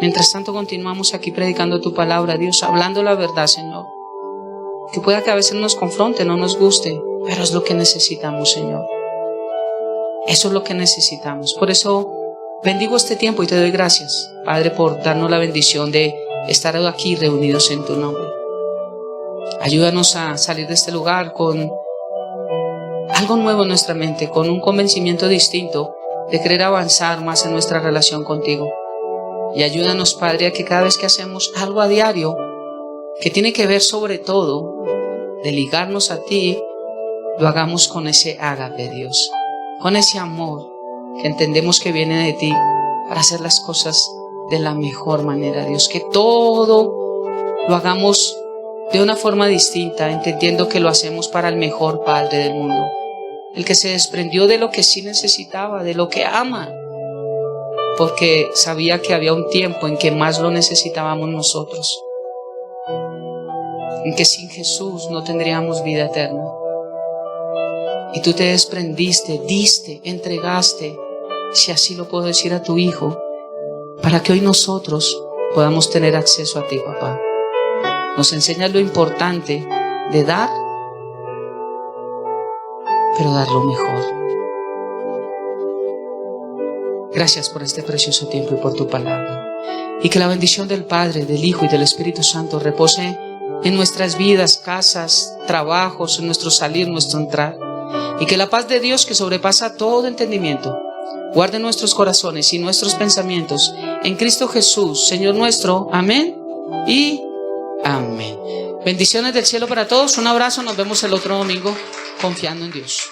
Mientras tanto continuamos aquí predicando tu palabra, Dios, hablando la verdad, Señor. Que pueda que a veces nos confronte, no nos guste, pero es lo que necesitamos, Señor. Eso es lo que necesitamos. Por eso bendigo este tiempo y te doy gracias, Padre, por darnos la bendición de estar aquí reunidos en tu nombre. Ayúdanos a salir de este lugar con algo nuevo en nuestra mente, con un convencimiento distinto de querer avanzar más en nuestra relación contigo. Y ayúdanos, Padre, a que cada vez que hacemos algo a diario, que tiene que ver sobre todo de ligarnos a ti, lo hagamos con ese ágape, Dios, con ese amor que entendemos que viene de ti para hacer las cosas de la mejor manera, Dios. Que todo lo hagamos de una forma distinta, entendiendo que lo hacemos para el mejor Padre del mundo, el que se desprendió de lo que sí necesitaba, de lo que ama, porque sabía que había un tiempo en que más lo necesitábamos nosotros, en que sin Jesús no tendríamos vida eterna. Y tú te desprendiste, diste, entregaste, si así lo puedo decir, a tu Hijo, para que hoy nosotros podamos tener acceso a ti, papá. Nos enseñas lo importante de dar, pero dar lo mejor. Gracias por este precioso tiempo y por tu palabra. Y que la bendición del Padre, del Hijo y del Espíritu Santo repose en nuestras vidas, casas, trabajos, en nuestro salir, nuestro entrar. Y que la paz de Dios, que sobrepasa todo entendimiento, guarde nuestros corazones y nuestros pensamientos en Cristo Jesús, Señor nuestro. Amén y amén. Bendiciones del cielo para todos. Un abrazo. Nos vemos el otro domingo confiando en Dios.